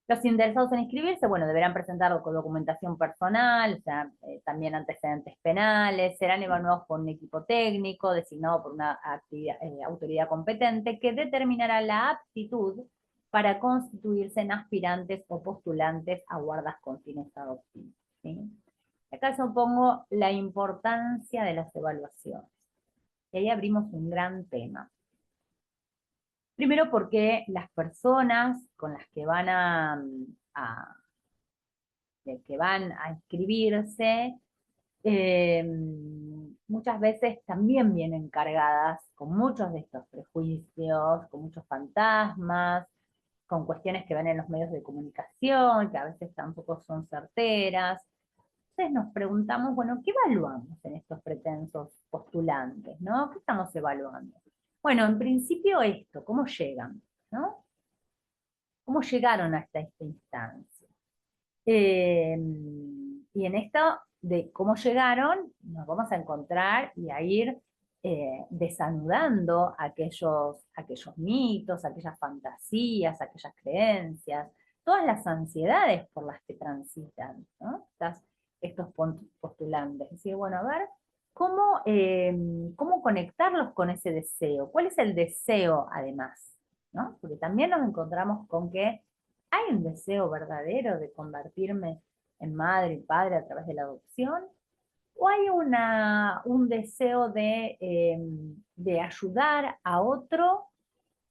Los interesados en inscribirse, bueno, deberán presentar con documentación personal, o sea, también antecedentes penales, serán evaluados por un equipo técnico designado por una autoridad competente que determinará la aptitud para constituirse en aspirantes o postulantes a guardas con fines adoptivos. ¿Sí? Acá yo pongo la importancia de las evaluaciones. Y ahí abrimos un gran tema. Primero porque las personas con las que a- que van a inscribirse, eh, muchas veces también vienen cargadas con muchos de estos prejuicios, con muchos fantasmas, con cuestiones que ven en los medios de comunicación, que a veces tampoco son certeras. Entonces nos preguntamos, bueno, ¿qué evaluamos en estos pretensos postulantes, ¿no? ¿Qué estamos evaluando? Bueno, en principio esto, ¿cómo llegan, ¿no? ¿Cómo llegaron hasta esta instancia? Y en esto de cómo llegaron, nos vamos a encontrar y a ir desanudando aquellos mitos, aquellas fantasías, aquellas creencias, todas las ansiedades por las que transitan, ¿no? Estos postulantes. Es decir, bueno, a ver, ¿cómo conectarlos con ese deseo? ¿Cuál es el deseo además? ¿No? Porque también nos encontramos con que ¿hay un deseo verdadero de convertirme en madre y padre a través de la adopción? ¿O hay un deseo de ayudar a otro,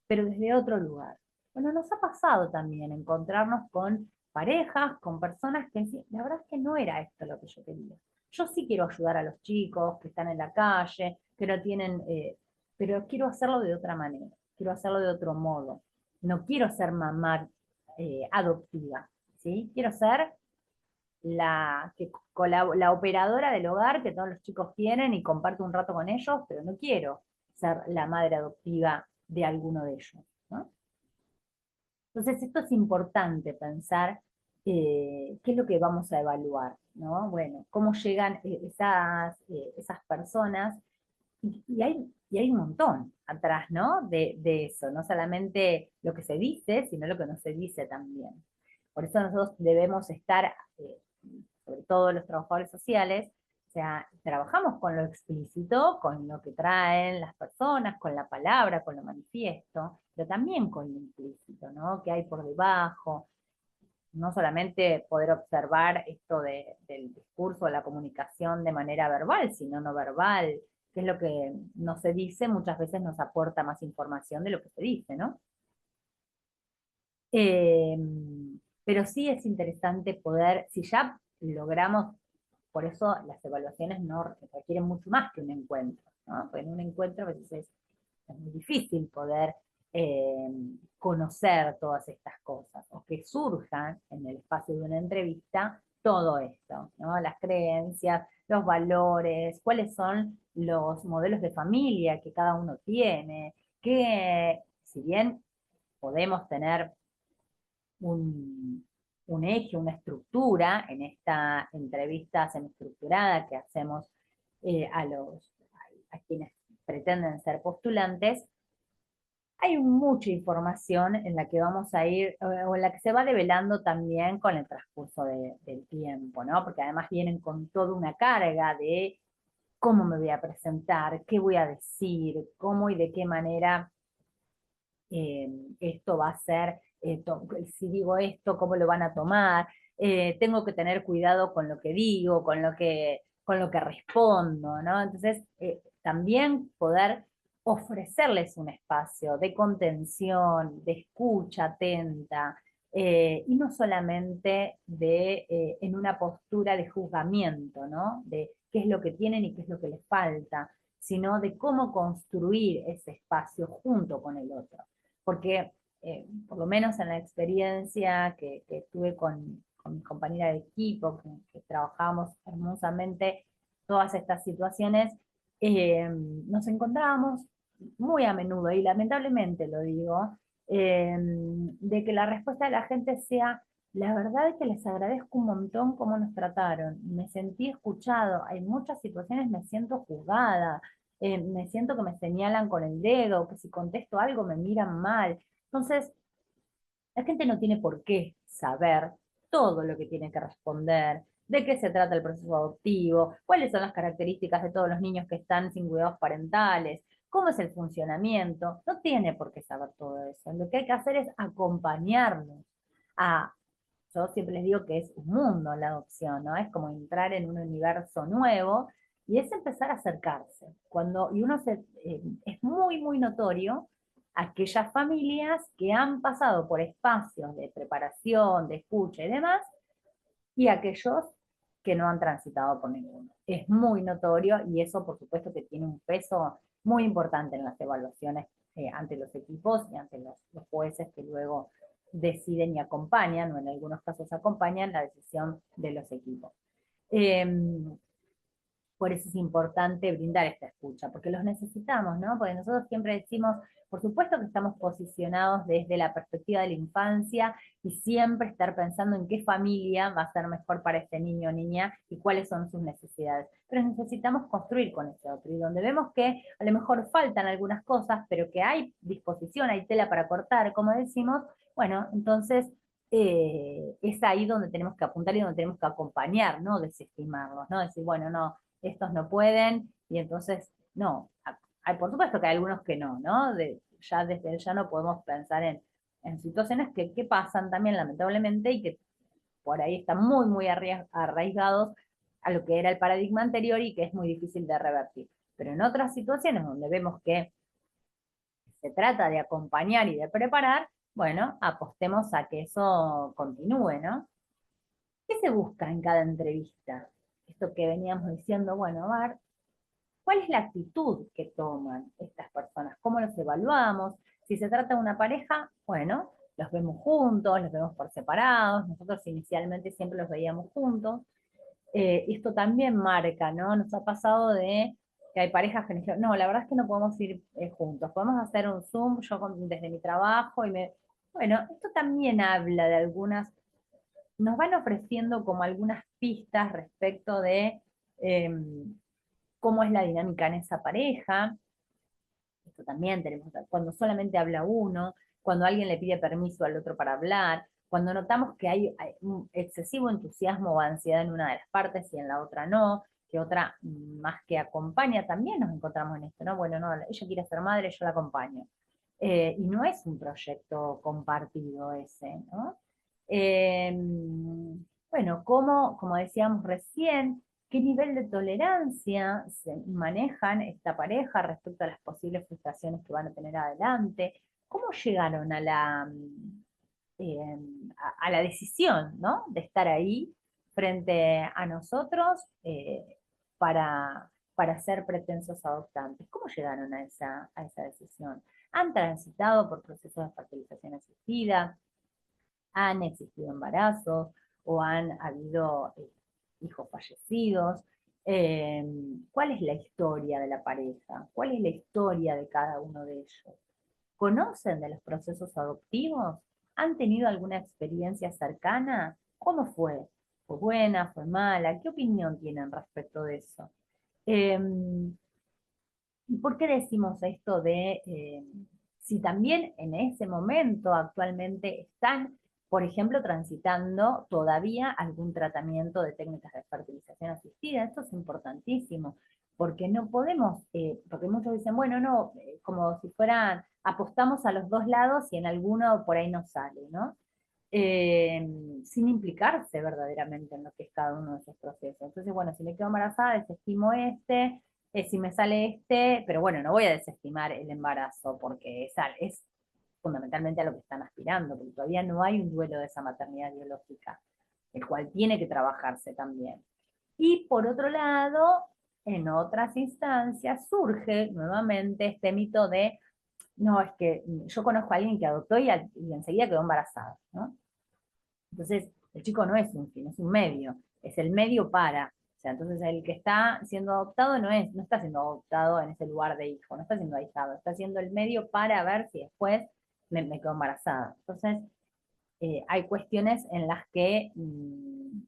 pero desde otro lugar? Bueno, nos ha pasado también encontrarnos con parejas, con personas que dicen, la verdad es que no era esto lo que yo quería. Yo sí quiero ayudar a los chicos que están en la calle, que no tienen, pero quiero hacerlo de otra manera, quiero hacerlo de otro modo. No quiero ser mamá adoptiva, ¿sí? Quiero ser la operadora del hogar que todos los chicos quieren y comparto un rato con ellos, pero no quiero ser la madre adoptiva de alguno de ellos, ¿no? Entonces esto es importante pensar ¿qué es lo que vamos a evaluar? ¿No? Bueno, cómo llegan esas personas, y hay un montón atrás, ¿no? De eso, no solamente lo que se dice, sino lo que no se dice también. Por eso nosotros debemos estar, sobre todo los trabajadores sociales, o sea, trabajamos con lo explícito, con lo que traen las personas, con la palabra, con lo manifiesto, pero también con lo implícito, ¿no? ¿Qué hay por debajo? No solamente poder observar esto del discurso, la comunicación de manera verbal, sino no verbal, que es lo que no se dice, muchas veces nos aporta más información de lo que se dice, ¿no? Eh, pero sí es interesante poder, si ya logramos, por eso las evaluaciones no requieren mucho más que un encuentro, ¿no? Porque en un encuentro a veces es muy difícil poder eh, conocer todas estas cosas, o que surjan en el espacio de una entrevista todo esto, ¿no? Las creencias, los valores, cuáles son los modelos de familia que cada uno tiene, que si bien podemos tener un, un eje, una estructura en esta entrevista semiestructurada que hacemos a quienes pretenden ser postulantes, hay mucha información en la que vamos a ir, o en la que se va develando también con el transcurso del tiempo, ¿no? Porque además vienen con toda una carga de cómo me voy a presentar, qué voy a decir, cómo y de qué manera eh, esto va a ser, si digo esto, cómo lo van a tomar, tengo que tener cuidado con lo que digo, con lo que respondo, ¿no? Entonces, también poder ofrecerles un espacio de contención, de escucha atenta, y no solamente en una postura de juzgamiento, ¿no? De qué es lo que tienen y qué es lo que les falta, sino de cómo construir ese espacio junto con el otro. Porque por lo menos en la experiencia que tuve con mi compañera de equipo, que trabajamos hermosamente todas estas situaciones, nos encontrábamos muy a menudo, y lamentablemente lo digo, de que la respuesta de la gente sea: la verdad es que les agradezco un montón cómo nos trataron, me sentí escuchado, hay muchas situaciones me siento juzgada, me siento que me señalan con el dedo, que si contesto algo me miran mal. Entonces, la gente no tiene por qué saber todo lo que tiene que responder, de qué se trata el proceso adoptivo, cuáles son las características de todos los niños que están sin cuidados parentales, cómo es el funcionamiento. No tiene por qué saber todo eso. Lo que hay que hacer es acompañarlos a, yo siempre les digo que es un mundo la adopción, ¿no? Es como entrar en un universo nuevo, y es empezar a acercarse. Y es muy, muy notorio aquellas familias que han pasado por espacios de preparación, de escucha y demás, y aquellos que no han transitado por ninguno. Es muy notorio, y eso por supuesto que tiene un peso muy importante en las evaluaciones ante los equipos y ante los jueces que luego deciden y acompañan, o en algunos casos acompañan la decisión de los equipos. Eh, por eso es importante brindar esta escucha, porque los necesitamos, ¿no? Porque nosotros siempre decimos, por supuesto que estamos posicionados desde la perspectiva de la infancia, y siempre estar pensando en qué familia va a ser mejor para este niño o niña y cuáles son sus necesidades. Pero necesitamos construir con ese otro, y donde vemos que a lo mejor faltan algunas cosas, pero que hay disposición, hay tela para cortar, como decimos, bueno, entonces es ahí donde tenemos que apuntar y donde tenemos que acompañar, no desestimarlos, no decir, bueno, no, estos no pueden, y entonces, no, hay, por supuesto que hay algunos que no, ¿no? Ya desde ya no podemos pensar en situaciones que pasan también lamentablemente, y que por ahí están muy, muy arraigados a lo que era el paradigma anterior y que es muy difícil de revertir. Pero en otras situaciones donde vemos que se trata de acompañar y de preparar, bueno, apostemos a que eso continúe, ¿no? ¿Qué se busca en cada entrevista? Esto que veníamos diciendo, bueno, a ver, ¿cuál es la actitud que toman estas personas? ¿Cómo los evaluamos? Si se trata de una pareja, bueno, los vemos juntos, los vemos por separados, nosotros inicialmente siempre los veíamos juntos. Esto también marca, ¿no? Nos ha pasado de que hay parejas que nos dicen, no, la verdad es que no podemos ir juntos, podemos hacer un Zoom, desde mi trabajo, Bueno, esto también habla de algunas nos van ofreciendo como algunas pistas respecto de cómo es la dinámica en esa pareja. Esto también tenemos, cuando solamente habla uno, cuando alguien le pide permiso al otro para hablar, cuando notamos que hay un excesivo entusiasmo o ansiedad en una de las partes y en la otra no, que otra más que acompaña, también nos encontramos en esto, ¿no? Bueno, no, ella quiere ser madre, yo la acompaño. Y no es un proyecto compartido ese, ¿no? Eh, bueno, como decíamos recién, qué nivel de tolerancia se manejan esta pareja respecto a las posibles frustraciones que van a tener adelante, cómo llegaron a eh, a la decisión, ¿no? De estar ahí frente a nosotros para ser pretensos adoptantes. ¿Cómo llegaron a esa decisión? ¿Han transitado por procesos de fertilización asistida? ¿Han existido embarazos? ¿O han habido hijos fallecidos? Eh, ¿Cuál es la historia de la pareja? ¿Cuál es la historia de cada uno de ellos? ¿Conocen de los procesos adoptivos? ¿Han tenido alguna experiencia cercana? ¿Cómo fue? ¿Fue buena? ¿Fue mala? ¿Qué opinión tienen respecto de eso? Eh, ¿Y por qué decimos esto de si también en ese momento actualmente están, por ejemplo, transitando todavía algún tratamiento de técnicas de fertilización asistida? Esto es importantísimo, porque no podemos, porque muchos dicen, bueno, no, como si fueran, apostamos a los dos lados y en alguno por ahí no sale, ¿no? Sin implicarse verdaderamente en lo que es cada uno de esos procesos. Entonces, bueno, si me quedo embarazada, desestimo este, si me sale este, pero bueno, no voy a desestimar el embarazo porque es fundamentalmente a lo que están aspirando, porque todavía no hay un duelo de esa maternidad biológica, el cual tiene que trabajarse también. Y por otro lado, en otras instancias surge nuevamente este mito de, no, es que yo conozco a alguien que adoptó y enseguida quedó embarazada, ¿no? Entonces, el chico no es un fin, es un medio, es el medio para. O sea, entonces el que está siendo adoptado no está siendo adoptado en ese lugar de hijo, no está siendo ahijado, está siendo el medio para ver si después me quedo embarazada. Entonces, hay cuestiones en las que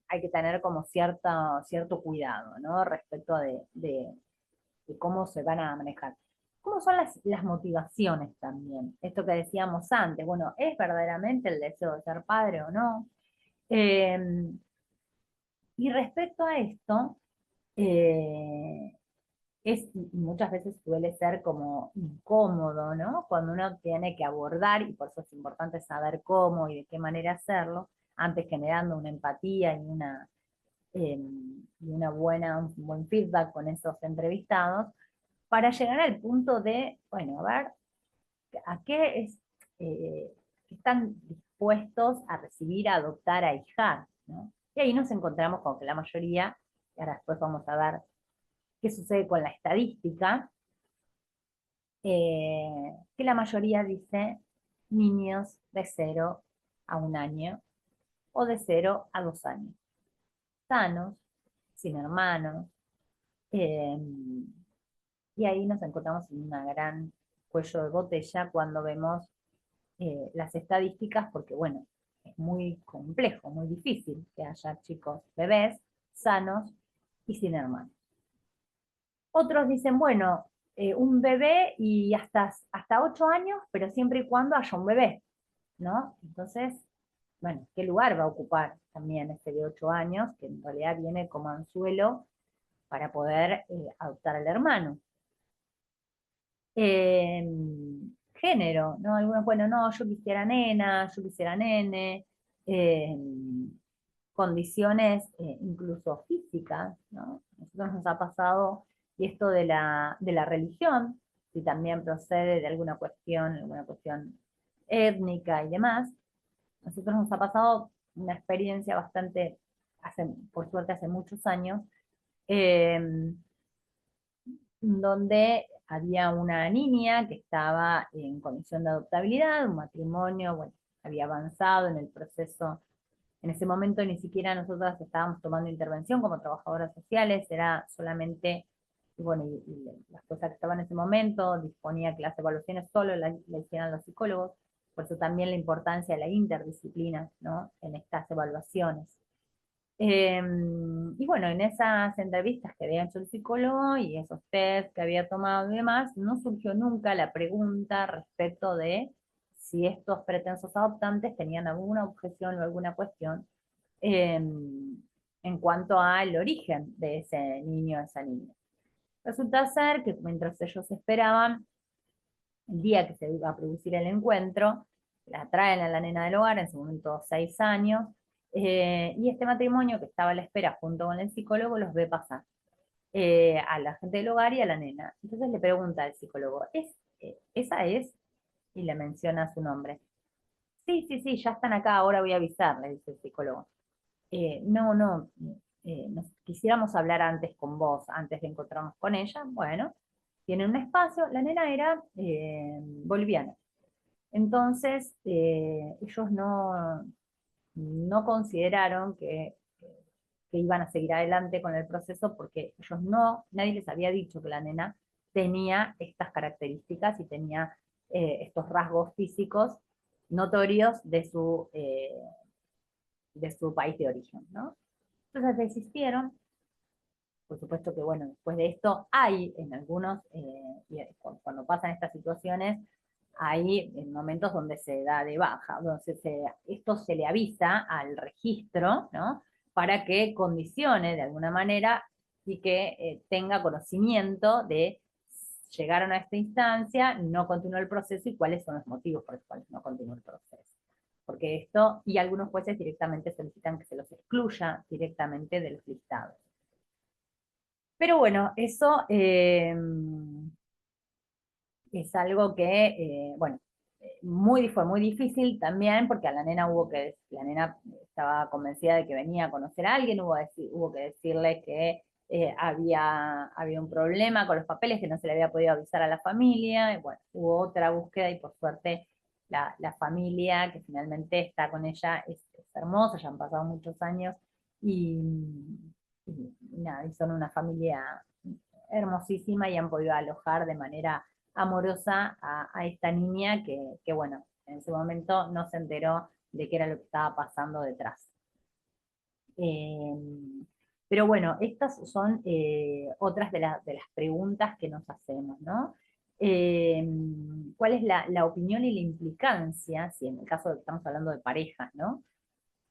hay que tener como cierto cuidado, ¿no? Respecto de cómo se van a manejar. ¿Cómo son las motivaciones también? Esto que decíamos antes, bueno, ¿es verdaderamente el deseo de ser padre o no? Eh, y respecto a esto, eh, muchas veces suele ser como incómodo, ¿no? Cuando uno tiene que abordar, y por eso es importante saber cómo y de qué manera hacerlo, antes generando una empatía un buen feedback con esos entrevistados, para llegar al punto de, bueno, a ver, ¿a qué están dispuestos a recibir, a adoptar, a hijar? ¿No? Y ahí nos encontramos con que la mayoría, y ahora después vamos a ver qué sucede con la estadística, que la mayoría dice niños de 0 a 1 año o de 0 a 2 años, sanos, sin hermanos, eh, y ahí nos encontramos en una gran cuello de botella cuando vemos las estadísticas, porque bueno, es muy complejo, muy difícil que haya chicos, bebés, sanos y sin hermanos. Otros dicen, bueno, un bebé y hasta 8 años, pero siempre y cuando haya un bebé, ¿no? Entonces, bueno, ¿qué lugar va a ocupar también este de 8 años, que en realidad viene como anzuelo para poder adoptar al hermano? Eh, Género, ¿no? Algunos, bueno, no, yo quisiera nena, yo quisiera nene, eh, condiciones incluso físicas, ¿no? A nosotros nos ha pasado, y esto de la religión, si también procede de alguna cuestión étnica y demás, a nosotros nos ha pasado una experiencia bastante, por suerte hace muchos años, eh, donde había una niña que estaba en condición de adoptabilidad, un matrimonio, bueno, había avanzado en el proceso. En ese momento ni siquiera nosotras estábamos tomando intervención como trabajadoras sociales, era solamente, y bueno, y las cosas que estaban en ese momento, disponía que las evaluaciones solo las hicieran los psicólogos, Por eso también la importancia de la interdisciplina, ¿no? En estas evaluaciones. Y bueno, en esas entrevistas que había hecho el psicólogo y esos test que había tomado y demás, no surgió nunca la pregunta respecto de si estos pretensos adoptantes tenían alguna objeción o alguna cuestión en cuanto al origen de ese niño o esa niña. Resulta ser que mientras ellos esperaban el día que se iba a producir el encuentro, la traen a la nena del hogar, en su momento 6 años, y este matrimonio que estaba a la espera junto con el psicólogo los ve pasar a la gente del hogar y a la nena. Entonces le pregunta al psicólogo, ¿esa es? Y le menciona su nombre. Sí, sí, sí, ya están acá, ahora voy a avisar, le dice el psicólogo. No, no, quisiéramos hablar antes con vos, antes de encontrarnos con ella. Bueno, tienen un espacio, la nena era boliviana. Entonces, ellos no consideraron que iban a seguir adelante con el proceso porque ellos nadie les había dicho que la nena tenía estas características y tenía estos rasgos físicos notorios de su país de origen, ¿no? Entonces desistieron. Por supuesto que, bueno, después de esto hay en algunos, cuando pasan estas situaciones, hay momentos donde se da de baja, donde esto se le avisa al registro, ¿no? Para que condicione de alguna manera y que tenga conocimiento de llegaron a esta instancia, no continuó el proceso y cuáles son los motivos por los cuales no continuó el proceso. Porque esto, y algunos jueces directamente solicitan que se los excluya directamente de los listados. Pero bueno, eso es algo que, bueno, fue muy difícil también porque a la nena la nena estaba convencida de que venía a conocer a alguien, hubo que decirle que había un problema con los papeles, que no se le había podido avisar a la familia, y bueno, hubo otra búsqueda y por suerte la familia que finalmente está con ella es hermosa, ya han pasado muchos años y, nada, y son una familia hermosísima y han podido alojar de manera amorosa a esta niña bueno, en ese momento no se enteró de qué era lo que estaba pasando detrás. Eh, pero bueno, estas son otras de las preguntas que nos hacemos, ¿no? Eh, ¿Cuál es la opinión y la implicancia, si en el caso de que estamos hablando de parejas, ¿no?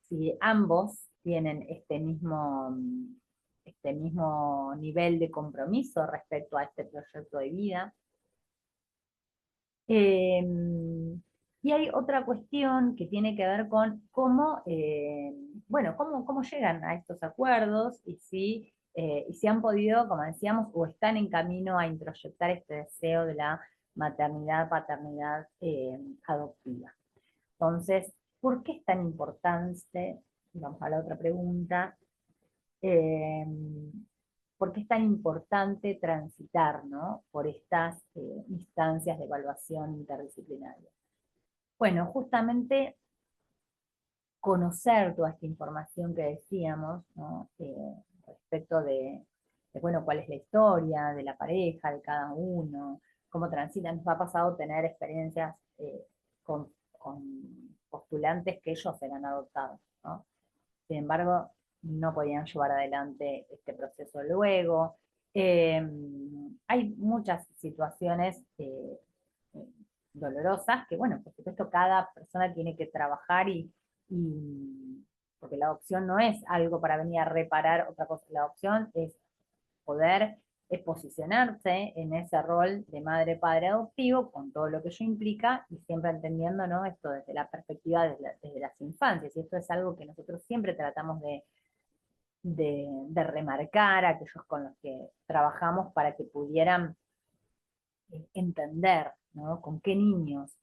Si ambos tienen este mismo nivel de compromiso respecto a este proyecto de vida. Eh, y hay otra cuestión que tiene que ver con bueno, cómo llegan a estos acuerdos y si han podido, como decíamos, o están en camino a introyectar este deseo de la maternidad, paternidad adoptiva. Entonces, ¿por qué es tan importante? Vamos a la otra pregunta. Eh, ¿Por qué es tan importante transitar, ¿no? Por estas instancias de evaluación interdisciplinaria? Bueno, justamente conocer toda esta información que decíamos, ¿no? Respecto bueno, cuál es la historia de la pareja, de cada uno, cómo transitan. Nos ha pasado tener experiencias con postulantes que ellos eran adoptados, ¿no? Sin embargo, no podían llevar adelante este proceso luego. Hay muchas situaciones dolorosas que, bueno, por supuesto, cada persona tiene que trabajar porque la adopción no es algo para venir a reparar otra cosa, la adopción es poder posicionarse en ese rol de madre, padre adoptivo, con todo lo que ello implica, y siempre entendiendo, ¿no? Esto desde la perspectiva desde las infancias, y esto es algo que nosotros siempre tratamos de remarcar a aquellos con los que trabajamos para que pudieran entender, ¿no? Con qué niños,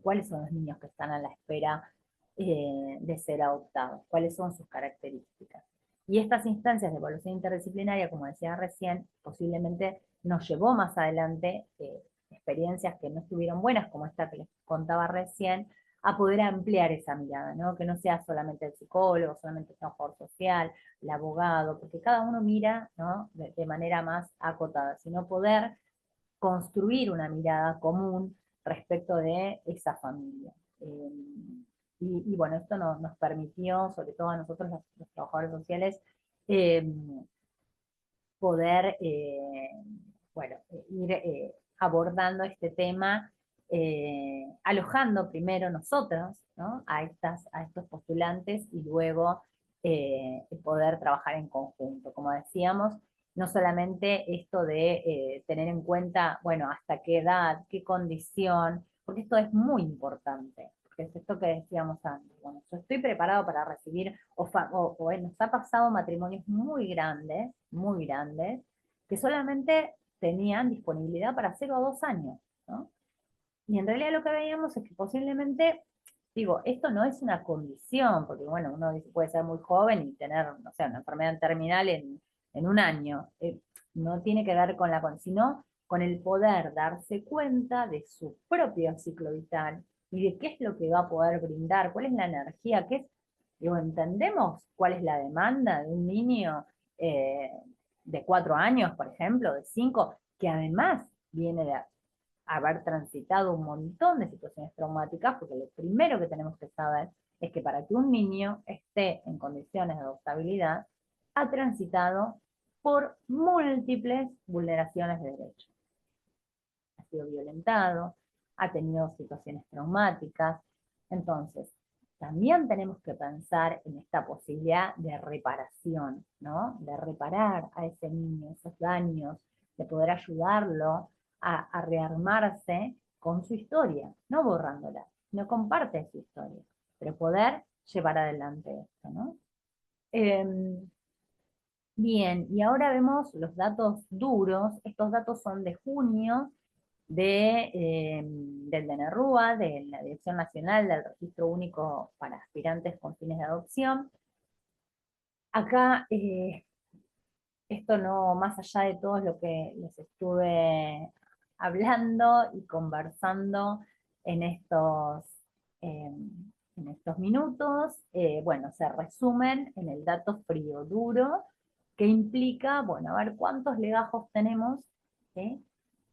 cuáles son los niños que están a la espera de ser adoptados, cuáles son sus características. Y estas instancias de evaluación interdisciplinaria, como decía recién, posiblemente nos llevó más adelante experiencias que no estuvieron buenas, como esta que les contaba recién, a poder ampliar esa mirada, ¿no? Que no sea solamente el psicólogo, solamente el trabajador social, el abogado, porque cada uno mira, ¿no? de manera más acotada, sino poder construir una mirada común respecto de esa familia. Y bueno, esto nos permitió, sobre todo a nosotros los trabajadores sociales, eh, poder bueno, ir abordando este tema, alojando primero nosotros, ¿no? A estos postulantes y luego poder trabajar en conjunto. Como decíamos, no solamente esto de tener en cuenta, bueno, hasta qué edad, qué condición, porque esto es muy importante, porque es esto que decíamos antes. Bueno, yo estoy preparado para recibir, nos ha pasado matrimonios muy grandes, que solamente tenían disponibilidad para 0 a 2 años, ¿no? Y en realidad lo que veíamos es que posiblemente, digo, esto no es una condición, porque bueno, uno puede ser muy joven y tener, no sé, una enfermedad terminal en un año. No tiene que ver con la condición, sino con el poder darse cuenta de su propio ciclo vital y de qué es lo que va a poder brindar, cuál es la energía, qué es, digo, entendemos cuál es la demanda de un niño de 4 años, por ejemplo, de 5, que además viene de haber transitado un montón de situaciones traumáticas, porque lo primero que tenemos que saber es que para que un niño esté en condiciones de adoptabilidad, ha transitado por múltiples vulneraciones de derechos. Ha sido violentado, ha tenido situaciones traumáticas. Entonces, también tenemos que pensar en esta posibilidad de reparación, ¿no? De reparar a ese niño esos daños, de poder ayudarlo a rearmarse con su historia, no borrándola, no comparte su historia, pero poder llevar adelante esto, ¿no? Eh, Bien, y ahora vemos los datos duros. Estos datos son de junio del DNRUA, de la Dirección Nacional del Registro Único para Aspirantes con Fines de Adopción. Acá, esto no, más allá de todo lo que les estuve hablando y conversando en eh, en estos minutos, bueno, se resumen en el dato frío duro, que implica, bueno, a ver cuántos legajos tenemos, ¿sí?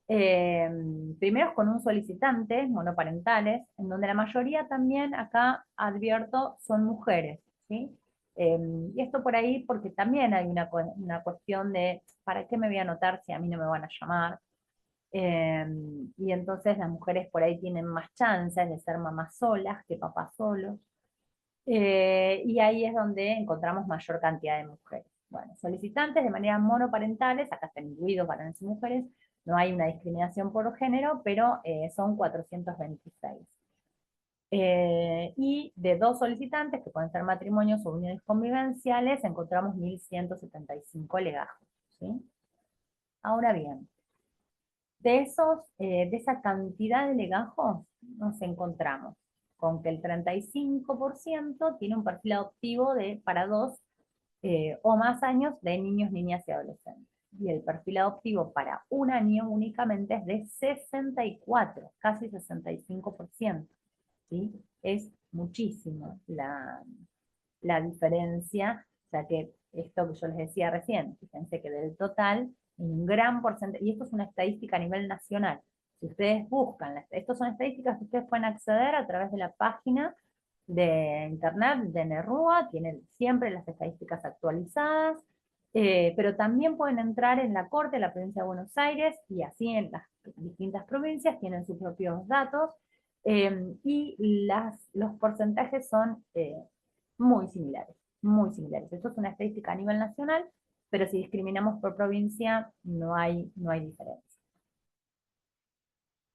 Primero con un solicitante, monoparentales, en donde la mayoría también, acá advierto, son mujeres, ¿sí? Y esto por ahí porque también hay una cuestión de, ¿para qué me voy a anotar si a mí no me van a llamar? Eh, y entonces las mujeres por ahí tienen más chances de ser mamás solas que papás solos. Y ahí es donde encontramos mayor cantidad de mujeres. Bueno, solicitantes de manera monoparentales, acá están incluidos varones y mujeres, no hay una discriminación por género, pero son 426. Y de dos solicitantes, que pueden ser matrimonios o uniones convivenciales, encontramos 1175 legajos, ¿sí? Ahora bien, de esa cantidad de legajos nos encontramos con que el 35% tiene un perfil adoptivo para 2 o más años de niños, niñas y adolescentes. Y el perfil adoptivo para 1 año únicamente es de 64, casi 65%. ¿Sí? Es muchísimo la diferencia, o sea que esto que yo les decía recién, fíjense que del total, un gran porcentaje, y esto es una estadística a nivel nacional, si ustedes buscan, estas son estadísticas que ustedes pueden acceder a través de la página de internet de NERUA, tienen siempre las estadísticas actualizadas, pero también pueden entrar en la Corte de la Provincia de Buenos Aires y así en las distintas provincias tienen sus propios datos, y los porcentajes son muy similares, muy similares. Esto es una estadística a nivel nacional, pero si discriminamos por provincia no hay diferencia.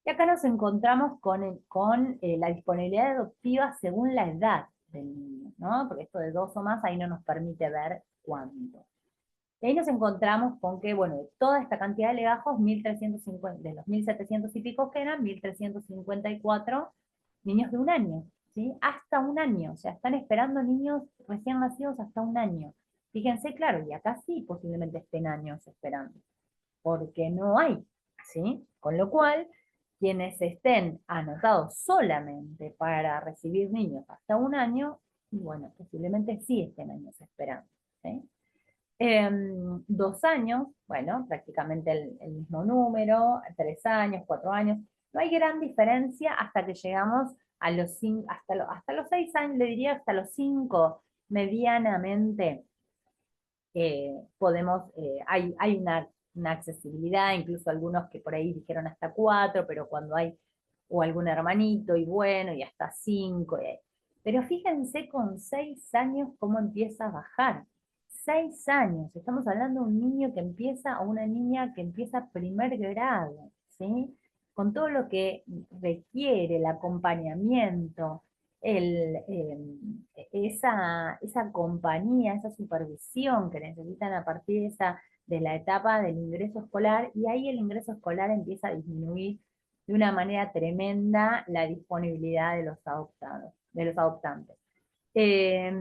Y acá nos encontramos con la disponibilidad adoptiva según la edad del niño, ¿no? Porque esto de 2 o más ahí no nos permite ver cuánto. Y ahí nos encontramos con que, bueno, de toda esta cantidad de legajos, 1350, de los 1700 y pico que eran, 1354 niños de 1 año, ¿sí? Hasta 1 año, o sea, están esperando niños recién nacidos hasta 1 año. Fíjense, claro, y acá sí posiblemente estén años esperando, porque no hay, ¿sí? Con lo cual, quienes estén anotados solamente para recibir niños hasta 1 año, bueno, posiblemente sí estén años esperando, ¿sí? 2 años, bueno, prácticamente el mismo número, 3 años, 4 años. No hay gran diferencia hasta que llegamos hasta los 6 años, le diría hasta los 5, medianamente hay una accesibilidad, incluso algunos que por ahí dijeron hasta 4, pero cuando hay o algún hermanito y bueno, y hasta 5. Pero fíjense con 6 años cómo empieza a bajar. 6 años, estamos hablando de un niño que empieza, o una niña que empieza primer grado, ¿sí? Con todo lo que requiere el acompañamiento, esa compañía, esa supervisión que necesitan a partir de la etapa del ingreso escolar, y ahí el ingreso escolar empieza a disminuir de una manera tremenda la disponibilidad de los adoptados, de los adoptantes. Eh,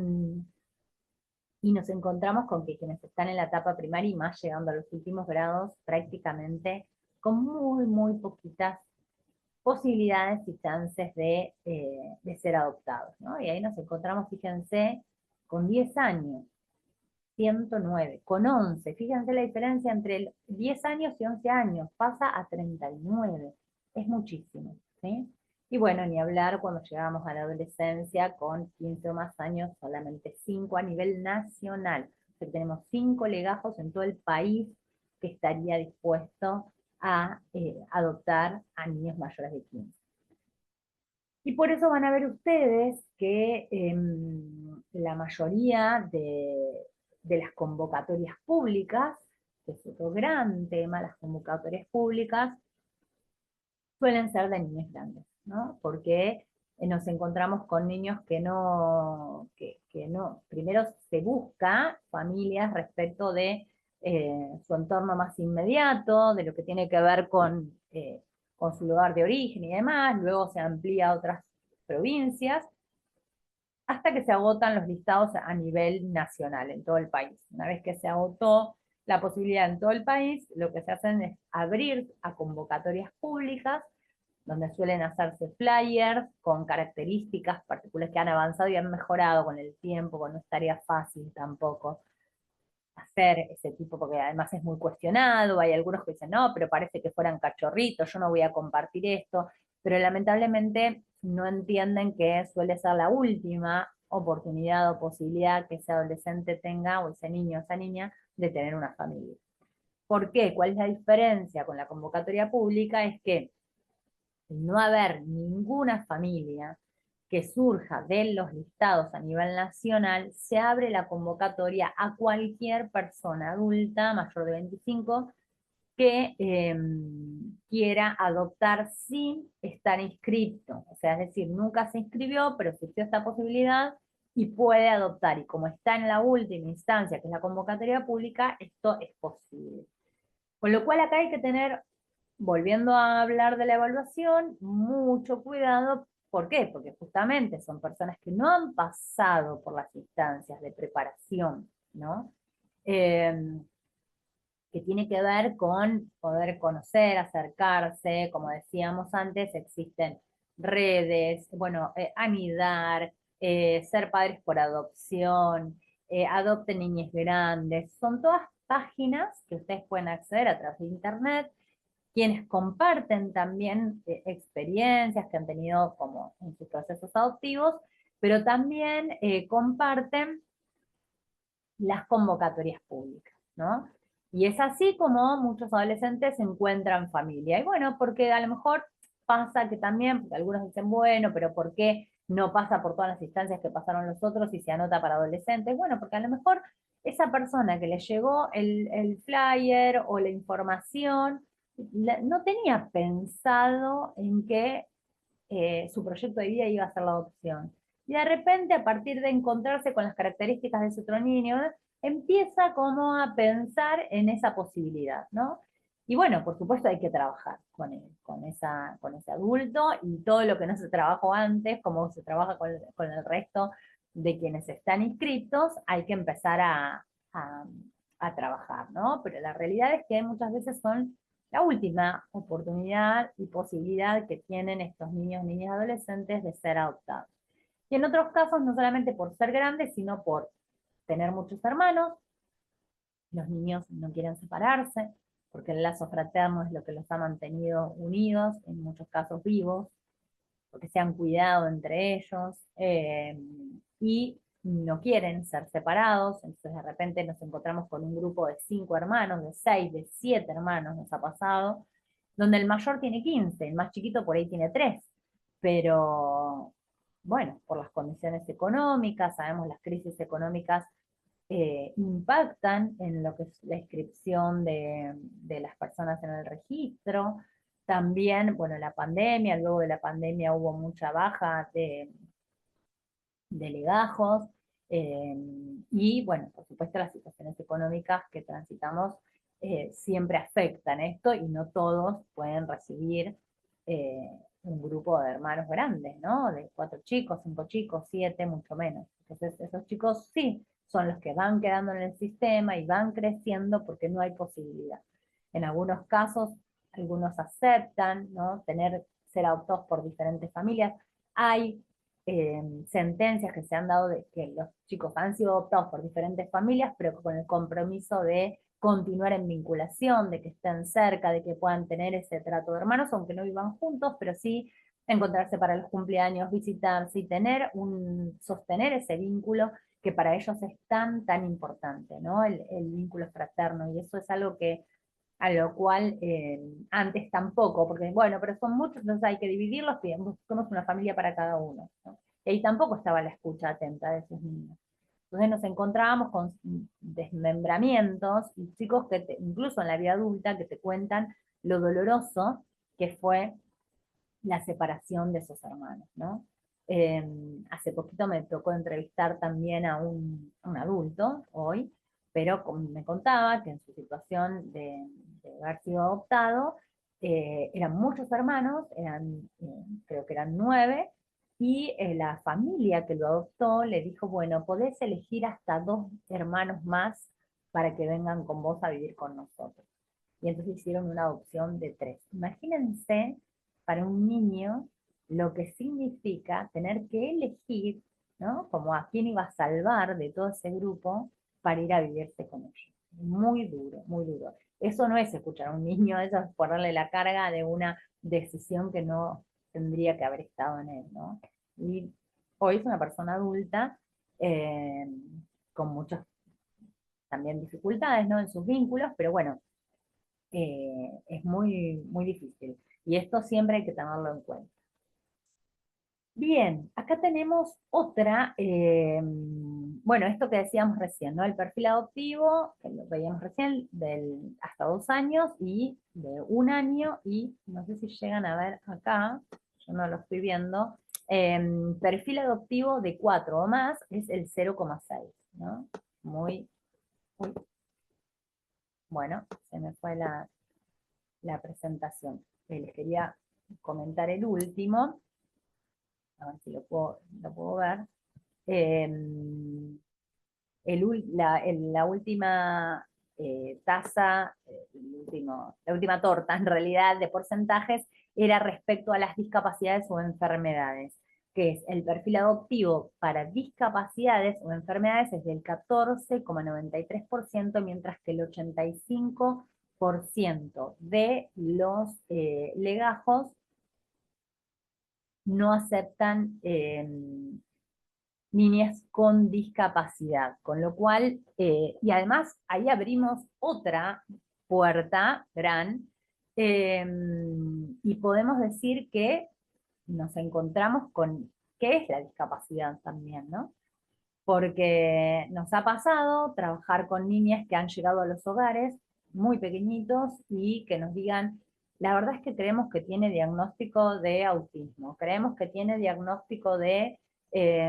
y nos encontramos con que quienes están en la etapa primaria y más llegando a los últimos grados, prácticamente con muy, muy poquitas posibilidades y chances de ser adoptados, ¿no? Y ahí nos encontramos, fíjense, con 10 años, 109, con 11, fíjense la diferencia entre 10 años y 11 años, pasa a 39, es muchísimo, ¿sí? Y bueno, ni hablar cuando llegamos a la adolescencia con 15 o más años, solamente 5 a nivel nacional. O sea, tenemos 5 legajos en todo el país que estaría dispuesto a adoptar a niños mayores de 15. Y por eso van a ver ustedes que la mayoría de las convocatorias públicas, que es otro gran tema, las convocatorias públicas, suelen ser de niños grandes, ¿no? Porque nos encontramos con niños que no, primero se busca familias respecto de su entorno más inmediato, de lo que tiene que ver con su lugar de origen y demás, luego se amplía a otras provincias, hasta que se agotan los listados a nivel nacional en todo el país. Una vez que se agotó la posibilidad en todo el país, lo que se hacen es abrir a convocatorias públicas, donde suelen hacerse flyers con características particulares que han avanzado y han mejorado con el tiempo, porque no estaría fácil tampoco hacer ese tipo, porque además es muy cuestionado, hay algunos que dicen, no, pero parece que fueran cachorritos, yo no voy a compartir esto, pero lamentablemente no entienden que suele ser la última oportunidad o posibilidad que ese adolescente tenga, o ese niño o esa niña, de tener una familia. ¿Por qué? ¿Cuál es la diferencia con la convocatoria pública? Es que no haber ninguna familia que surja de los listados a nivel nacional, se abre la convocatoria a cualquier persona adulta mayor de 25 que quiera adoptar sin estar inscrito. O sea, es decir, nunca se inscribió, pero surgió esta posibilidad y puede adoptar. Y como está en la última instancia, que es la convocatoria pública, esto es posible. Con lo cual acá hay que tener, volviendo a hablar de la evaluación, mucho cuidado. ¿Por qué? Porque justamente son personas que no han pasado por las instancias de preparación, ¿no? Que tiene que ver con poder conocer, acercarse, como decíamos antes, existen redes, bueno, anidar, ser padres por adopción, adopten niños grandes, son todas páginas que ustedes pueden acceder a través de internet, quienes comparten también experiencias que han tenido como en sus procesos adoptivos, pero también comparten las convocatorias públicas, ¿no? Y es así como muchos adolescentes encuentran familia. Y bueno, porque a lo mejor pasa que también, porque algunos dicen, bueno, pero ¿por qué no pasa por todas las instancias que pasaron los otros y se anota para adolescentes? Bueno, porque a lo mejor esa persona que le llegó el flyer o la información no tenía pensado en que su proyecto de vida iba a ser la adopción. Y de repente, a partir de encontrarse con las características de ese otro niño, empieza como a pensar en esa posibilidad, ¿no? Y bueno, por supuesto hay que trabajar con ese adulto y todo lo que no se trabajó antes, como se trabaja con el resto de quienes están inscritos, hay que empezar a, a trabajar, ¿no? Pero la realidad es que muchas veces son la última oportunidad y posibilidad que tienen estos niños, niñas y adolescentes de ser adoptados. Y en otros casos, no solamente por ser grandes, sino por tener muchos hermanos, los niños no quieren separarse, porque el lazo fraterno es lo que los ha mantenido unidos, en muchos casos vivos, porque se han cuidado entre ellos, y no quieren ser separados. Entonces de repente nos encontramos con un grupo de 5 hermanos, de 6, de 7 hermanos, nos ha pasado, donde el mayor tiene 15, el más chiquito por ahí tiene 3, pero bueno, por las condiciones económicas, sabemos las crisis económicas impactan en lo que es la inscripción de las personas en el registro. También, bueno, la pandemia, luego de la pandemia hubo mucha baja de legajos, eh, y bueno, por supuesto las situaciones económicas que transitamos siempre afectan esto y no todos pueden recibir eh, un grupo de hermanos grandes, ¿no? De 4 chicos, 5 chicos, 7, mucho menos. Entonces esos chicos sí son los que van quedando en el sistema y van creciendo porque no hay posibilidad. En algunos casos, algunos aceptan, ¿no? Ser adoptados por diferentes familias. Hay sentencias que se han dado de que los chicos han sido adoptados por diferentes familias, pero con el compromiso de continuar en vinculación, de que estén cerca, de que puedan tener ese trato de hermanos, aunque no vivan juntos, pero sí encontrarse para los cumpleaños, visitarse y sostener ese vínculo que para ellos es tan importante, ¿no? El vínculo fraterno, y eso es algo que a lo cual antes tampoco, porque bueno, pero son muchos, entonces hay que dividirlos, buscamos una familia para cada uno, ¿no? Y ahí tampoco estaba la escucha atenta de esos niños. Entonces nos encontrábamos con desmembramientos y chicos que incluso en la vida adulta que te cuentan lo doloroso que fue la separación de esos hermanos, ¿no? Eh, Hace poquito me tocó entrevistar también a un adulto, hoy, pero me contaba que en su situación de haber sido adoptado, eran muchos hermanos, creo que eran 9, y la familia que lo adoptó le dijo, bueno, podés elegir hasta 2 hermanos más para que vengan con vos a vivir con nosotros. Y entonces hicieron una adopción de 3. Imagínense para un niño lo que significa tener que elegir, ¿no? Como a quién iba a salvar de todo ese grupo para ir a vivirse con ellos. Muy duro, muy duro. Eso no es escuchar a un niño, eso es ponerle la carga de una decisión que no tendría que haber estado en él, ¿no? Y hoy es una persona adulta, eh, con muchas también dificultades, ¿no? En sus vínculos, pero bueno, es muy difícil. Y esto siempre hay que tenerlo en cuenta. Bien, acá tenemos otra, bueno, esto que decíamos recién, ¿no? El perfil adoptivo, que lo veíamos recién, hasta 2 años y de 1 año, y no sé si llegan a ver acá, yo no lo estoy viendo, perfil adoptivo de 4 o más es el 0,6, ¿no? Muy, muy, bueno, se me fue la presentación. Les quería comentar el último, a ver si lo puedo ver. Eh, la última tasa, la última torta en realidad de porcentajes era respecto a las discapacidades o enfermedades, que es el perfil adoptivo para discapacidades o enfermedades es del 14,93%, mientras que el 85% de los legajos no aceptan niñas con discapacidad, con lo cual, y además ahí abrimos otra puerta gran, eh, y podemos decir que nos encontramos con qué es la discapacidad también, ¿no? Porque nos ha pasado trabajar con niñas que han llegado a los hogares muy pequeñitos y que nos digan, la verdad es que creemos que tiene diagnóstico de autismo, creemos que tiene diagnóstico de,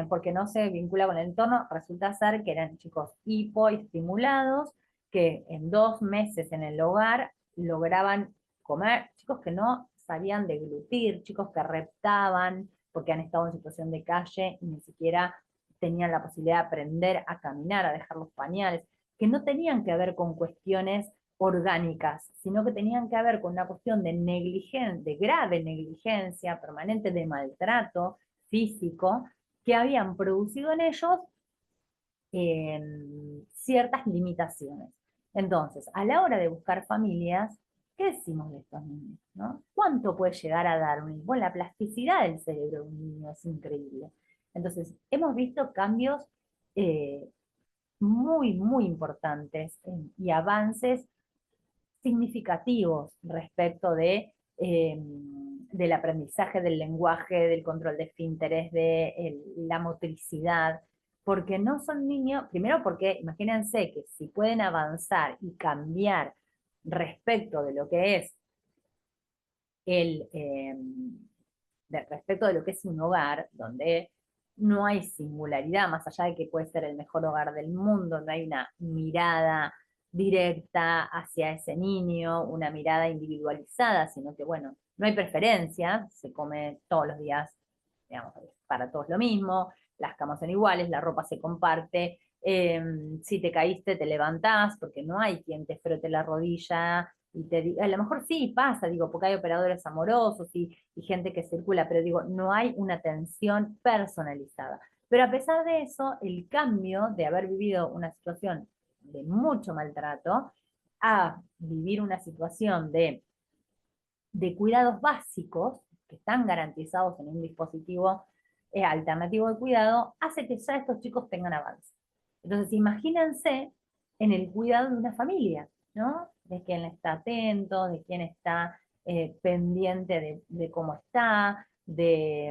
porque no se vincula con el entorno, resulta ser que eran chicos hipoestimulados, que en 2 meses en el hogar lograban comer, chicos que no sabían deglutir, chicos que reptaban porque han estado en situación de calle y ni siquiera tenían la posibilidad de aprender a caminar, a dejar los pañales, que no tenían que ver con cuestiones orgánicas, sino que tenían que ver con una cuestión de negligencia, de grave negligencia permanente, de maltrato físico, que habían producido en ellos ciertas limitaciones. Entonces, a la hora de buscar familias, ¿qué decimos de estos niños? ¿No? ¿Cuánto puede llegar a dar un niño? Bueno, la plasticidad del cerebro de un niño es increíble. Entonces, hemos visto cambios eh, muy, muy importantes y avances significativos respecto del aprendizaje del lenguaje, del control de esfínteres, de la motricidad, porque no son niños, primero porque imagínense que si pueden avanzar y cambiar respecto de lo que es el, respecto de lo que es un hogar, donde no hay singularidad, más allá de que puede ser el mejor hogar del mundo, no hay una mirada directa hacia ese niño, una mirada individualizada, sino que, bueno, no hay preferencia, se come todos los días, digamos, para todos lo mismo, las camas son iguales, la ropa se comparte, si te caíste te levantás, porque no hay quien te frote la rodilla y te diga, a lo mejor sí pasa, digo, porque hay operadores amorosos y gente que circula, pero digo, no hay una atención personalizada. Pero a pesar de eso, el cambio de haber vivido una situación de mucho maltrato a vivir una situación de cuidados básicos que están garantizados en un dispositivo alternativo de cuidado, hace que ya estos chicos tengan avance. Entonces, imagínense en el cuidado de una familia, ¿no? De quién está atento, de quién está pendiente de cómo está, de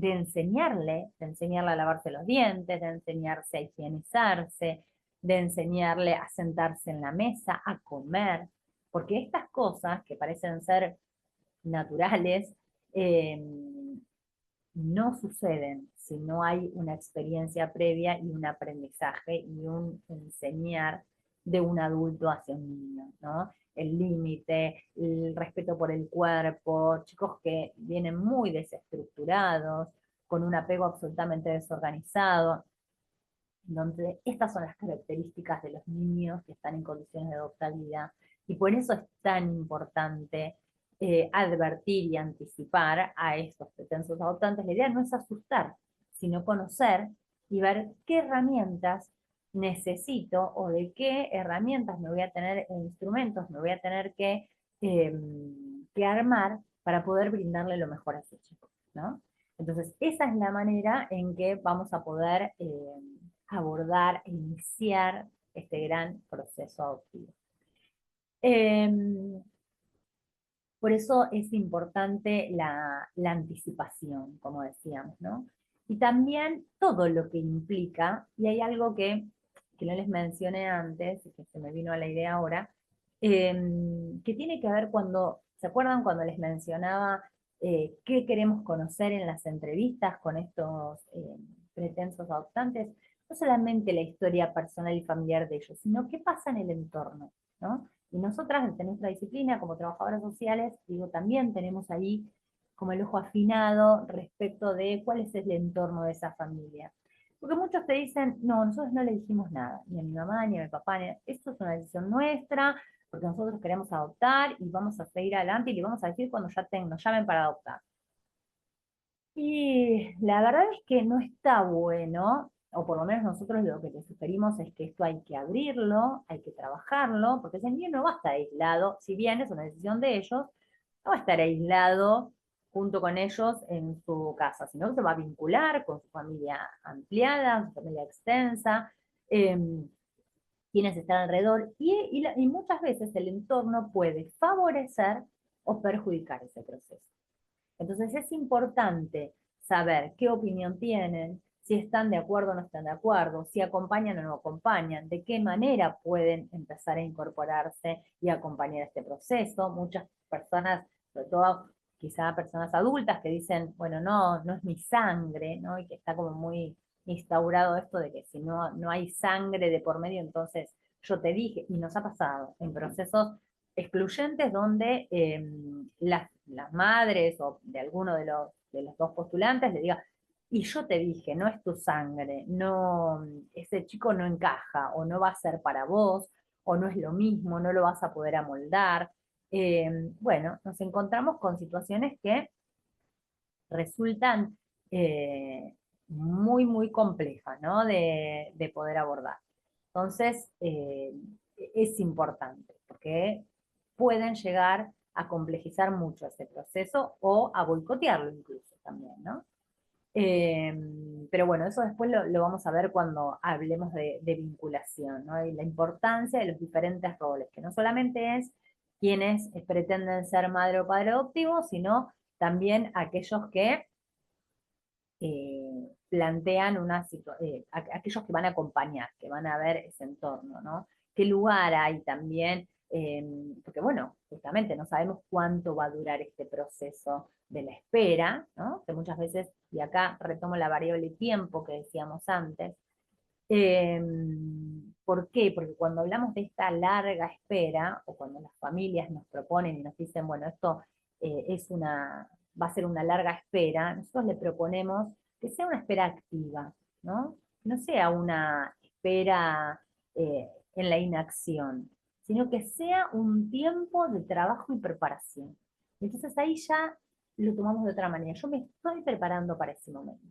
enseñarle a lavarse los dientes, de enseñarse a higienizarse, de enseñarle a sentarse en la mesa, a comer, porque estas cosas que parecen ser naturales, eh, no suceden si no hay una experiencia previa y un aprendizaje y un enseñar de un adulto hacia un niño, ¿no? El límite, el respeto por el cuerpo, chicos que vienen muy desestructurados, con un apego absolutamente desorganizado. Entonces, estas son las características de los niños que están en condiciones de adoptabilidad. Y por eso es tan importante advertir y anticipar a estos pretensos adoptantes. La idea no es asustar, sino conocer y ver qué herramientas necesito o de qué herramientas me voy a tener, instrumentos me voy a tener eh, que armar para poder brindarle lo mejor a ese chico, ¿no? Entonces, esa es la manera en que vamos a poder abordar e iniciar este gran proceso adoptivo. Eh, por eso es importante la anticipación, como decíamos, ¿no? Y también todo lo que implica, y hay algo que no les mencioné antes, y que se me vino a la idea ahora, que tiene que ver cuando, ¿se acuerdan cuando les mencionaba qué queremos conocer en las entrevistas con estos pretensos adoptantes? No solamente la historia personal y familiar de ellos, sino qué pasa en el entorno, ¿no? Y nosotras, desde nuestra disciplina, como trabajadoras sociales, digo, también tenemos ahí como el ojo afinado respecto de cuál es el entorno de esa familia. Porque muchos te dicen, no, nosotros no le dijimos nada, ni a mi mamá, ni a mi papá, esto es una decisión nuestra, porque nosotros queremos adoptar y vamos a seguir adelante y le vamos a decir cuando ya nos llamen para adoptar. Y la verdad es que no está bueno, o por lo menos nosotros lo que te sugerimos es que esto hay que abrirlo, hay que trabajarlo, porque ese niño no va a estar aislado, si bien es una decisión de ellos, no va a estar aislado junto con ellos en su casa, sino que se va a vincular con su familia ampliada, su familia extensa, eh, quienes están alrededor, y muchas veces el entorno puede favorecer o perjudicar ese proceso. Entonces es importante saber qué opinión tienen, si están de acuerdo o no están de acuerdo, si acompañan o no acompañan, de qué manera pueden empezar a incorporarse y acompañar este proceso. Muchas personas, sobre todo quizá personas adultas que dicen, bueno, no, no es mi sangre, ¿no? Y que está como muy instaurado esto de que si no hay sangre de por medio, entonces yo te dije, y nos ha pasado en procesos excluyentes donde las madres o de alguno de los dos postulantes le diga, y yo te dije, no es tu sangre, no, ese chico no encaja, o no va a ser para vos, o no es lo mismo, no lo vas a poder amoldar. Bueno, nos encontramos con situaciones que resultan muy, muy complejas, ¿no? De poder abordar. Entonces, es importante, porque pueden llegar a complejizar mucho ese proceso o a boicotearlo incluso también, ¿no? Pero bueno, eso después lo vamos a ver cuando hablemos de vinculación, ¿no? Y la importancia de los diferentes roles, que no solamente es quienes pretenden ser madre o padre adoptivo, sino también aquellos que plantean aquellos que van a acompañar, que van a ver ese entorno, ¿no? ¿Qué lugar hay también? Porque bueno, justamente no sabemos cuánto va a durar este proceso de la espera, ¿no? Que muchas veces, y acá retomo la variable tiempo que decíamos antes. eh, ¿Por qué? Porque cuando hablamos de esta larga espera, o cuando las familias nos proponen y nos dicen, bueno, esto va a ser una larga espera, nosotros le proponemos que sea una espera activa, ¿no? Que no sea una espera en la inacción, sino que sea un tiempo de trabajo y preparación. Entonces ahí ya lo tomamos de otra manera. Yo me estoy preparando para ese momento.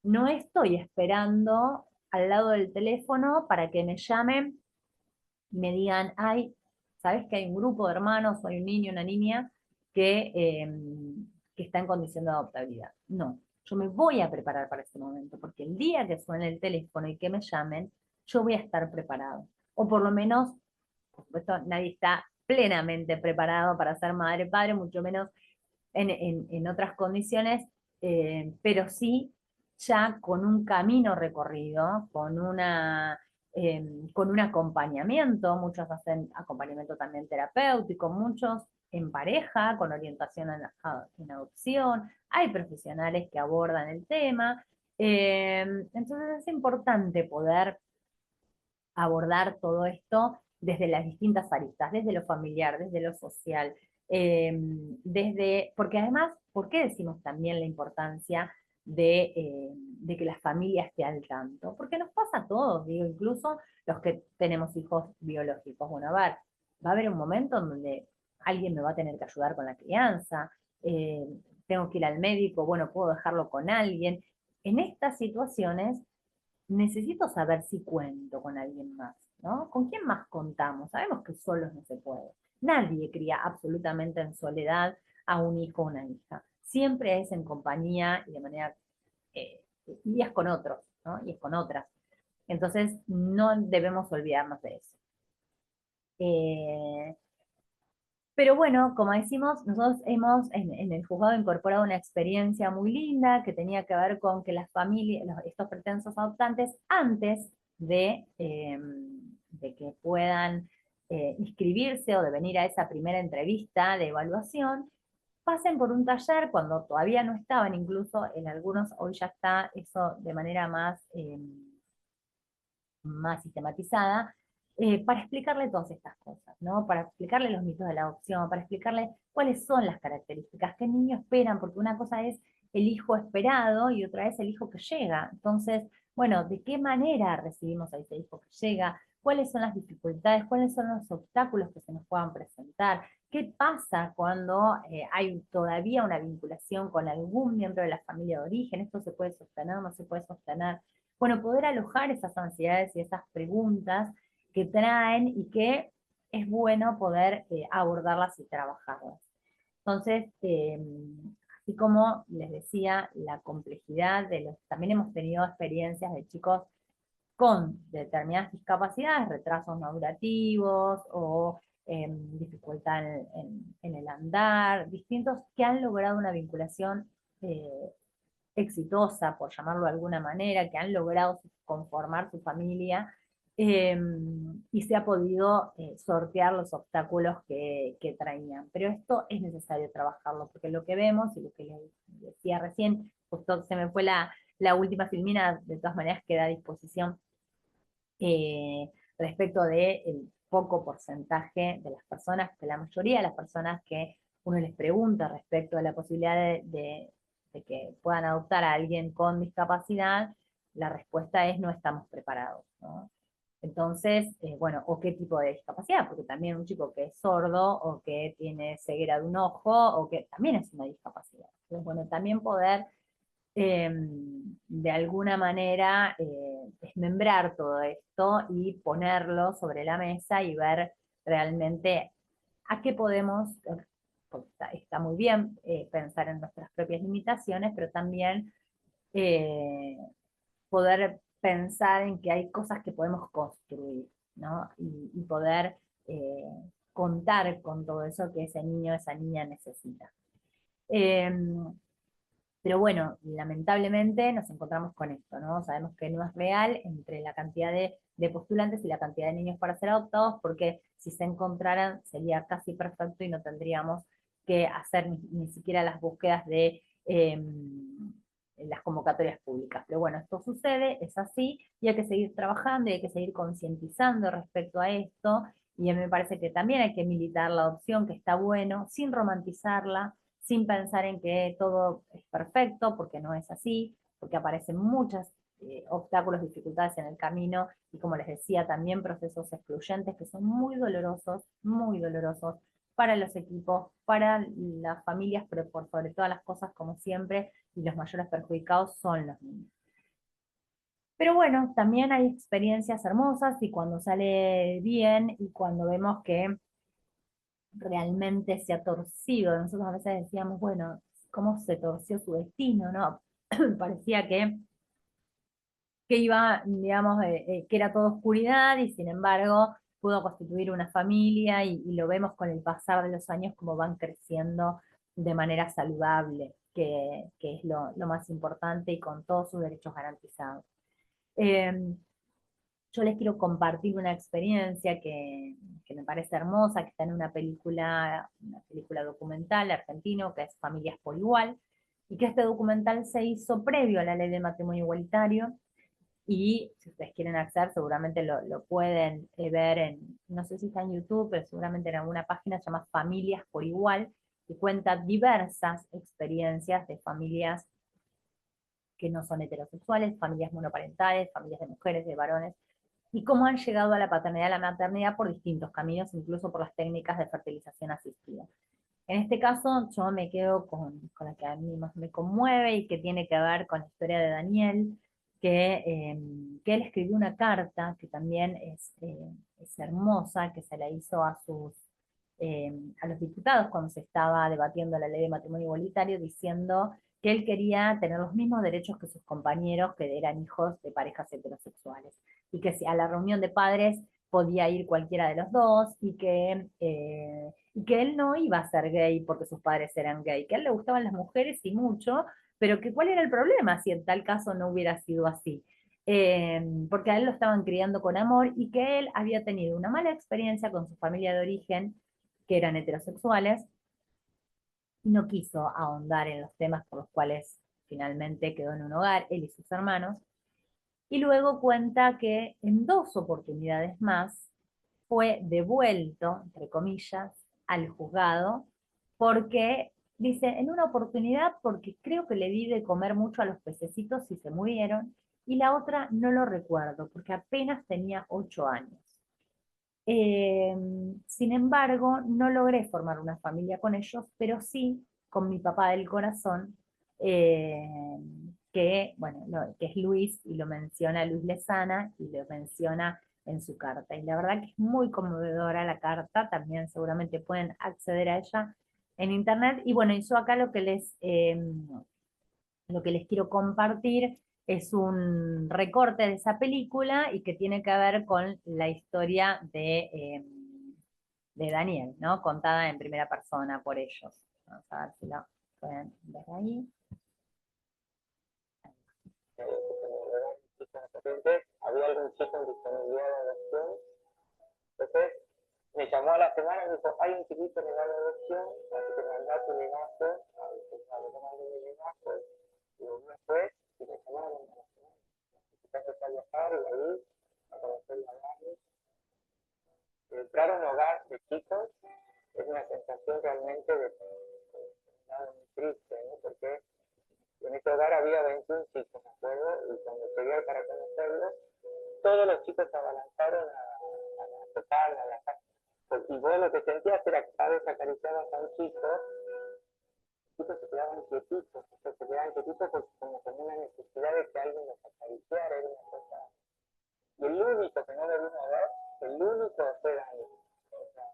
No estoy esperando al lado del teléfono para que me llamen y me digan, ay, ¿sabes que hay un grupo de hermanos o hay un niño, una niña que está en condición de adoptabilidad? No, yo me voy a preparar para ese momento, porque el día que suene el teléfono y que me llamen, yo voy a estar preparado. O por lo menos, por supuesto, nadie está plenamente preparado para ser madre, padre, mucho menos en otras condiciones, pero sí ya con un camino recorrido, con un acompañamiento, muchos hacen acompañamiento también terapéutico, muchos en pareja, con orientación en adopción, hay profesionales que abordan el tema, entonces es importante poder abordar todo esto desde las distintas aristas, desde lo familiar, desde lo social, porque además, ¿por qué decimos también la importancia de que la familia esté al tanto? Porque nos pasa a todos, digo, incluso los que tenemos hijos biológicos. Bueno, a ver, va a haber un momento en donde alguien me va a tener que ayudar con la crianza, eh, tengo que ir al médico, bueno, puedo dejarlo con alguien. En estas situaciones necesito saber si cuento con alguien más, ¿no? ¿Con quién más contamos? Sabemos que solos no se puede. Nadie cría absolutamente en soledad a un hijo o una hija. Siempre es en compañía y de manera, eh, y es con otros, ¿no? Y es con otras. Entonces, no debemos olvidarnos de eso. Eh, pero bueno, como decimos, nosotros hemos en el juzgado incorporado una experiencia muy linda que tenía que ver con que las familias, estos pretensos adoptantes, antes de que puedan inscribirse o de venir a esa primera entrevista de evaluación, pasen por un taller cuando todavía no estaban, incluso en algunos hoy ya está eso de manera más sistematizada, para explicarle todas estas cosas, ¿no? Para explicarle los mitos de la adopción, para explicarle cuáles son las características, qué niños esperan, porque una cosa es el hijo esperado y otra es el hijo que llega. Entonces, bueno, ¿de qué manera recibimos a ese hijo que llega? ¿Cuáles son las dificultades? ¿Cuáles son los obstáculos que se nos puedan presentar? ¿Qué pasa cuando hay todavía una vinculación con algún miembro de la familia de origen? ¿Esto se puede sostener? ¿No se puede sostener? Bueno, poder alojar esas ansiedades y esas preguntas que traen y que es bueno poder abordarlas y trabajarlas. Entonces, así como les decía, la complejidad también hemos tenido experiencias de chicos con determinadas discapacidades, retrasos madurativos o dificultad en el andar, distintos que han logrado una vinculación exitosa, por llamarlo de alguna manera, que han logrado conformar su familia, eh, y se ha podido sortear los obstáculos que traían. Pero esto es necesario trabajarlo, porque lo que vemos, y lo que les decía recién, justo se me fue la última filmina, de todas maneras queda a disposición, respecto del poco porcentaje de las personas, que la mayoría de las personas que uno les pregunta respecto a la posibilidad de que puedan adoptar a alguien con discapacidad, la respuesta es no estamos preparados, ¿no? Entonces, bueno, o qué tipo de discapacidad, porque también un chico que es sordo o que tiene ceguera de un ojo o que también es una discapacidad. Entonces, bueno, también poder de alguna manera desmembrar todo esto y ponerlo sobre la mesa y ver realmente a qué podemos, porque está muy bien pensar en nuestras propias limitaciones, pero también eh, poder pensar en que hay cosas que podemos construir, ¿no? Y poder eh, contar con todo eso que ese niño, esa niña necesita. Eh, pero bueno, lamentablemente nos encontramos con esto, ¿no? Sabemos que no es real entre la cantidad de postulantes y la cantidad de niños para ser adoptados, porque si se encontraran sería casi perfecto y no tendríamos que hacer ni siquiera las búsquedas de las convocatorias públicas. Pero bueno, esto sucede, es así, y hay que seguir trabajando y hay que seguir concientizando respecto a esto, y a mí me parece que también hay que militar la adopción, que está bueno, sin romantizarla, sin pensar en que todo es perfecto, porque no es así, porque aparecen muchos obstáculos, dificultades en el camino, y como les decía, también procesos excluyentes que son muy dolorosos para los equipos, para las familias, pero por sobre todas las cosas, como siempre, y los mayores perjudicados son los niños. Pero bueno, también hay experiencias hermosas y cuando sale bien y cuando vemos que realmente se ha torcido. Nosotros a veces decíamos, bueno, ¿cómo se torció su destino, no? Parecía que iba, digamos, que era todo oscuridad y sin embargo pudo constituir una familia y lo vemos con el pasar de los años como van creciendo de manera saludable, que es lo más importante y con todos sus derechos garantizados. Eh, yo les quiero compartir una experiencia que me parece hermosa, que está en una película documental argentino, que es Familias por Igual, y que este documental se hizo previo a la ley de matrimonio igualitario, y si ustedes quieren acceder, seguramente lo pueden ver en, no sé si está en YouTube, pero seguramente en alguna página, se llama Familias por Igual, que cuenta diversas experiencias de familias que no son heterosexuales, familias monoparentales, familias de mujeres, de varones, y cómo han llegado a la paternidad y a la maternidad por distintos caminos, incluso por las técnicas de fertilización asistida. En este caso, yo me quedo con la que a mí más me conmueve y que tiene que ver con la historia de Daniel, que él escribió una carta que también es hermosa, que se la hizo a los diputados cuando se estaba debatiendo la ley de matrimonio igualitario, diciendo que él quería tener los mismos derechos que sus compañeros que eran hijos de parejas heterosexuales, y que si a la reunión de padres podía ir cualquiera de los dos, y que él no iba a ser gay porque sus padres eran gay, que a él le gustaban las mujeres y mucho, pero que cuál era el problema si en tal caso no hubiera sido así. Porque a él lo estaban criando con amor y que él había tenido una mala experiencia con su familia de origen, que eran heterosexuales, y no quiso ahondar en los temas por los cuales finalmente quedó en un hogar, él y sus hermanos, y luego cuenta que en 2 oportunidades más fue devuelto, entre comillas, al juzgado, porque, dice, en una oportunidad porque creo que le di de comer mucho a los pececitos y se murieron, y la otra no lo recuerdo, porque apenas tenía 8 años. Eh, Sin embargo, no logré formar una familia con ellos, pero sí con mi papá del corazón, eh, que, bueno, que es Luis, y lo menciona Luis Lezana, y lo menciona en su carta. Y la verdad que es muy conmovedora la carta, también seguramente pueden acceder a ella en internet. Y bueno, y yo acá lo que les quiero compartir es un recorte de esa película y que tiene que ver con la historia de Daniel, ¿no? Contada en primera persona por ellos. Vamos a ver si lo pueden ver ahí. Había algún chico en disponibilidad de adopción. Entonces me llamó a la semana y me dijo, hay un chiquito en edad de adopción, así que mandá tu legazo, a lo que mandé mi legazo, y un mes después, y me llamaron a la semana. Entonces a viajar y ahí, a conocer la madre. Entrar a un hogar de chicos es una sensación realmente de nada muy triste, ¿no? Porque en ese hogar había 21 chicos, ¿me acuerdo? Y cuando llegué para conocerlos, todos los chicos se abalanzaron a tocarla, a la casa. Y vos lo que sentías era que cada vez acariciabas a un chico, los chicos se quedaban quietitos, se quedaban quietitos porque como con una necesidad de que alguien los acariciara, era una cosa. Y el único que no lo vino a ver, el único fue Dani. O sea,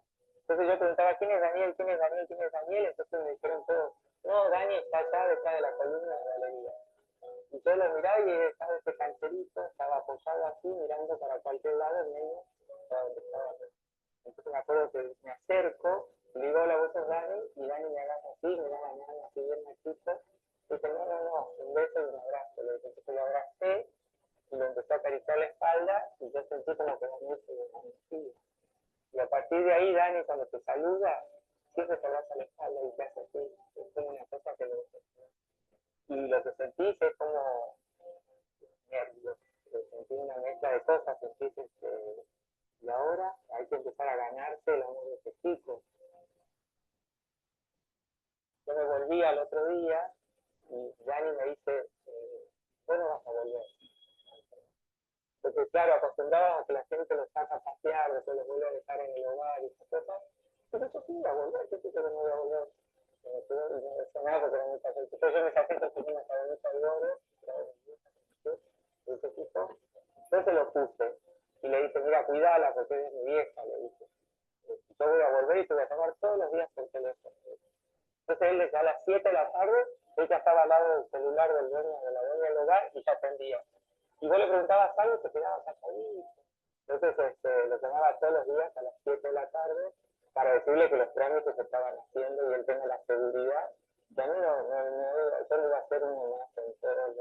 Entonces yo preguntaba, ¿quién es Daniel? ¿Quién es Daniel? ¿Quién es Daniel? Entonces me dijeron todos, no, Dani está allá detrás de la columna de la galería. Y yo lo miraba y estaba ese cancherito, estaba apoyado así, mirando para cualquier lado, el niño estaba donde estaba. Entonces me acuerdo que me acerco, le digo, hola, vos sos Dani, y Dani me agarra así, me da la mano así bien machista, y dice, no, no, no, un beso y un abrazo. Entonces lo abracé, y lo empecé a acariciar la espalda, y yo sentí como que Dani se desvanecía. Y a partir de ahí, Dani, cuando te saluda, siempre te abraza la espalda y te hace así, es como una cosa que lo... Y lo que sentís es como nervios, sentí una mezcla de cosas, sentís y ahora hay que empezar a ganarse el amor de ese chico. Yo me volví al otro día y Dani me dice, bueno, vas a volver. Porque claro, acostumbrados a que la gente los saca a pasear, después los vuelve a dejar en el hogar y esas cosas, pero yo sí iba a volver, yo sí que no voy a volver. Y me emocionaba porque era muy paciente. Entonces yo me saqué esta pequeña cadernita de oro, de ese tipo, yo se lo puse y le dije, mira, cuidala porque es mi vieja, le dije. Yo voy a volver y te voy a llamar todos los días por teléfono. Entonces él desde a las 7 de la tarde, él ya estaba al lado del celular del dueño de la dueña del hogar y ya atendía. Y vos le preguntabas algo y te quedaba calladito. Entonces lo llamaba todos los días a las 7 de la tarde para decirle que los trámites se estaban haciendo y él tenga la seguridad. Y a mí yo no iba a hacer uno más en todas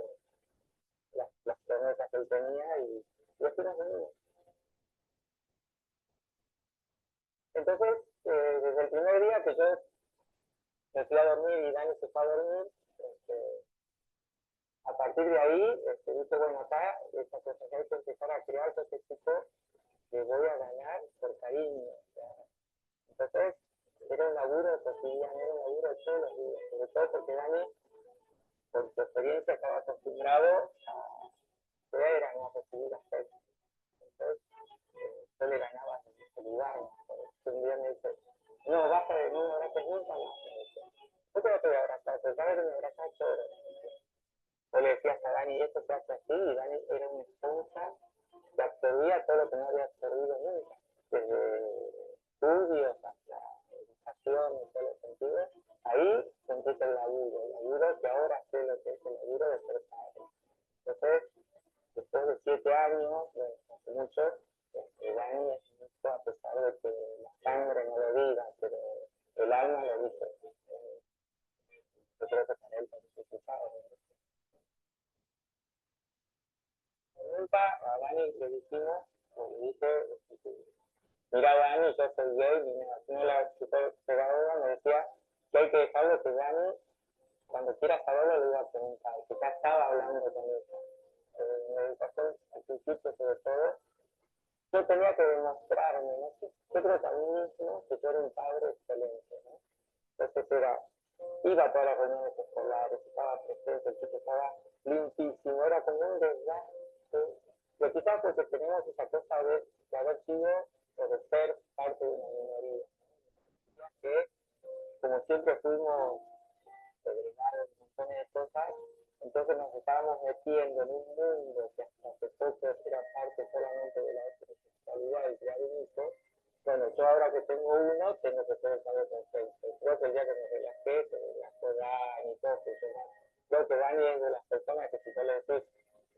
las promesas que él tenía y así nos venimos. Entonces, desde el primer día que yo me fui a dormir y Dani se fue a dormir, a partir de ahí dije, bueno, acá esta cosa que hay que empezar a crear con este chico que voy a ganar por cariño. O sea, entonces, era un laburo cotidiano, era un laburo todos los días, sobre todo porque Dani, por su experiencia, estaba acostumbrado a ver, a no recibir afecto. Entonces, yo le ganaba en lugar. Un día me dice, no, basta de no me abraces nunca más. Yo te voy a abrazar, pero cada vez que me abrazas lloro. Yo le decía a Dani, esto se hace así, y Dani era una esponja que absorbía todo lo que no había absorbido nunca, desde estudios hasta educación en todos los sentidos. Ahí se empieza el laburo que ahora sé lo que es el laburo de ser padre. Entonces, después de 7 años, hace mucho, Dani es mucho, a pesar de que la sangre no lo diga, pero el alma lo dice. Yo creo que para él también es padre. Nunca a Dani le dijimos, o le dije, mira Dani, yo soy gay, y me imagino la psicóloga me decía que hay que dejarlo que Dani, cuando quiera saberlo, le iba a preguntar, que ya estaba hablando con ella. En la educación, al principio sobre todo, yo tenía que demostrarme, ¿no? Yo creo que a mí mismo que yo era un padre excelente, ¿no? Entonces iba a todas las reuniones escolares, estaba presente, el chico estaba limpísimo, era como un desgaste. Pero quizás porque tenemos esa cosa de haber sido o de ser parte de una minoría, que como siempre fuimos segregados en un montón de cosas, entonces nos estábamos metiendo en un mundo que hasta hace poco era parte solamente de la heterosexualidad y crear un hijo. Bueno, yo ahora que tengo uno, tengo que ser el padre perfecto. Creo que el día que me relajé, se me relajó Dani y todo, creo que Dani es de las personas que si yo le decís,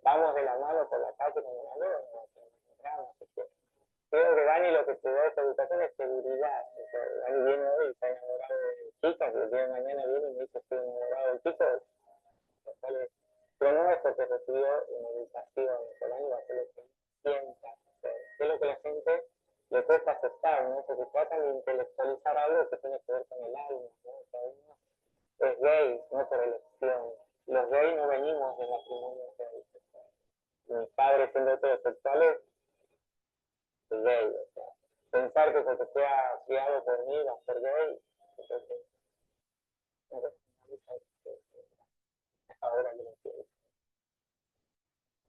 vamos de la mano por la calle con una nueva, no sé qué. Creo que Dani lo que te da esta educación es seguridad. O sea, Dani viene hoy y está enamorado de chicas, y el día de mañana viene y me dice estoy enamorado de chicos. Pero no es porque recibió una educación, el Dani va a hacer lo que sienta. O sea, es lo que la gente le cuesta aceptar, ¿no? Porque tratan de intelectualizar algo que tiene que ver con el alma, ¿no? O sea, uno es gay, no por elección. Los gays no venimos de matrimonio gay. Mis padres siendo heterosexuales, soy gay, o sea, pensar que porque sea criado por mí va a ser gay, entonces, ahora que lo entiendo.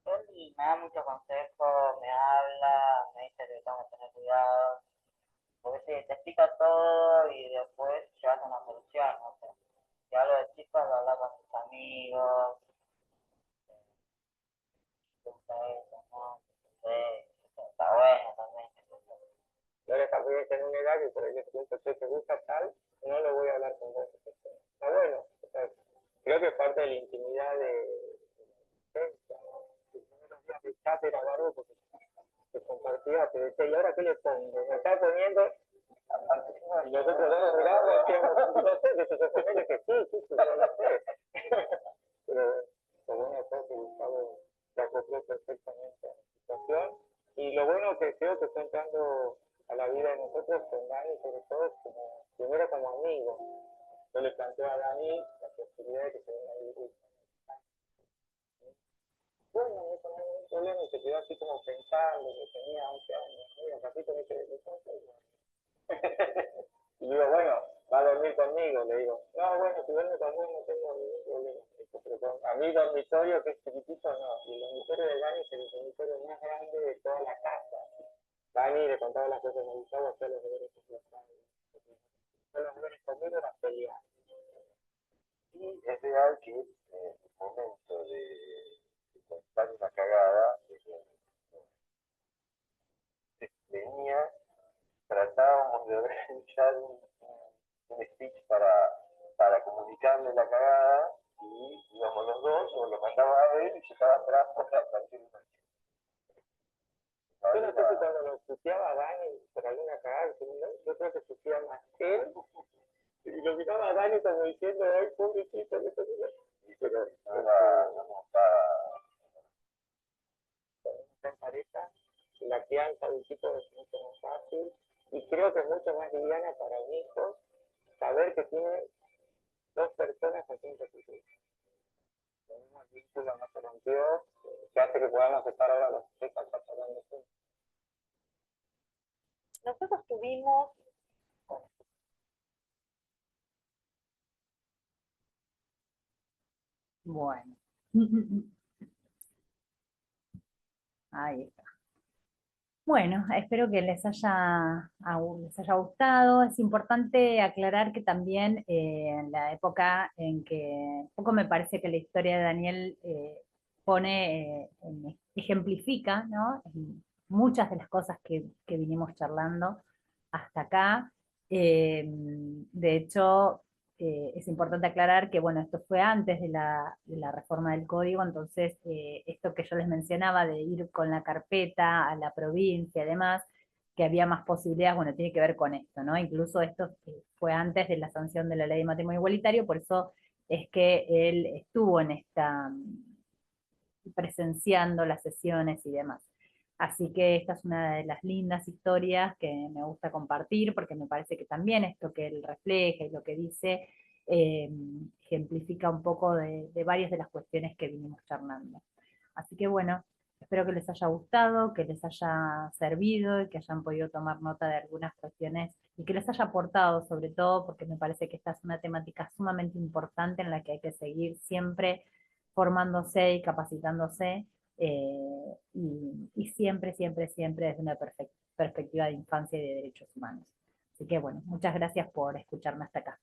Él me da muchos consejos, me habla, me dice que tengo que tener cuidado, porque sí, te explica todo y después llevas a una solución, o sea, si hablo de chicos, lo hablo con tus amigos, te gusta eso, ¿no? Sí, está bueno también. Yo les voy a tener una edad que por ahí les pregunto, ¿te gusta tal? No lo voy a hablar con vos. Está bueno, o sea, creo que parte de la intimidad de la adolescencia, ¿no? Los primeros días de chat era largo porque se compartía, te decía, ¿y ahora qué le pongo? Me está poniendo, y nosotros dos nos miramos y decíamos, no sé, que se sostiene que sí, yo no sé. Pero bueno, creo que Gustavo se acopló perfectamente a la situación. Y lo bueno que creo que está entrando a la vida de nosotros con Dani, sobre todo, como, primero como amigo. Yo le planteo a Dani la posibilidad de que se venga a vivir. Bueno, no hay ningún problema y se quedó así como pensando que tenía 11 años. Mira, capito me quedé de y digo, bueno, va a dormir conmigo. Le digo, no, bueno, si duerme conmigo no tengo ningún problema. Pero con, a mi dormitorio, que es chiquitito, no. Y el dormitorio de Dani es el dormitorio más grande de toda la casa. Dani le contaba las cosas que me gustaba hacer los deberes con los padres. Los deberes conmigo era pelear. Y es real que el momento de contar una cagada, venía, tratábamos de organizar un speech para comunicarle la cagada y íbamos los dos o lo mandaba a él y se estaba atrás para cualquier cosa. Yo no sé si cuando lo puteaba a Dani por alguna cagada, yo creo que sufría más él. Y lo miraba a Dani como diciendo, ay, pobrecito, que pero en pareja, la crianza de un chico es mucho más fácil y creo que es mucho más liviana para un hijo saber que tiene dos personas a quien recurrir. Tenemos vínculo no se rompió, que hace que podamos estar ahora los tres acá hablando juntos. Nosotros tuvimos Bueno. Ahí está. Bueno, espero que les haya gustado. Es importante aclarar que también en la época en que, un poco me parece que la historia de Daniel ejemplifica, ¿no? Muchas de las cosas que vinimos charlando hasta acá. De hecho, es importante aclarar que, bueno, esto fue antes de la reforma del código, entonces esto que yo les mencionaba de ir con la carpeta a la provincia y demás, que había más posibilidades, bueno, tiene que ver con esto, ¿no? Incluso esto fue antes de la sanción de la ley de matrimonio igualitario, por eso es que él estuvo en esta, presenciando las sesiones y demás. Así que esta es una de las lindas historias que me gusta compartir, porque me parece que también esto que él refleja y lo que dice eh, ejemplifica un poco de varias de las cuestiones que vinimos charlando. Así que bueno, espero que les haya gustado, que les haya servido y que hayan podido tomar nota de algunas cuestiones y que les haya aportado sobre todo, porque me parece que esta es una temática sumamente importante en la que hay que seguir siempre formándose y capacitándose y siempre, siempre, siempre desde una perspectiva de infancia y de derechos humanos. Así que bueno, muchas gracias por escucharme hasta acá.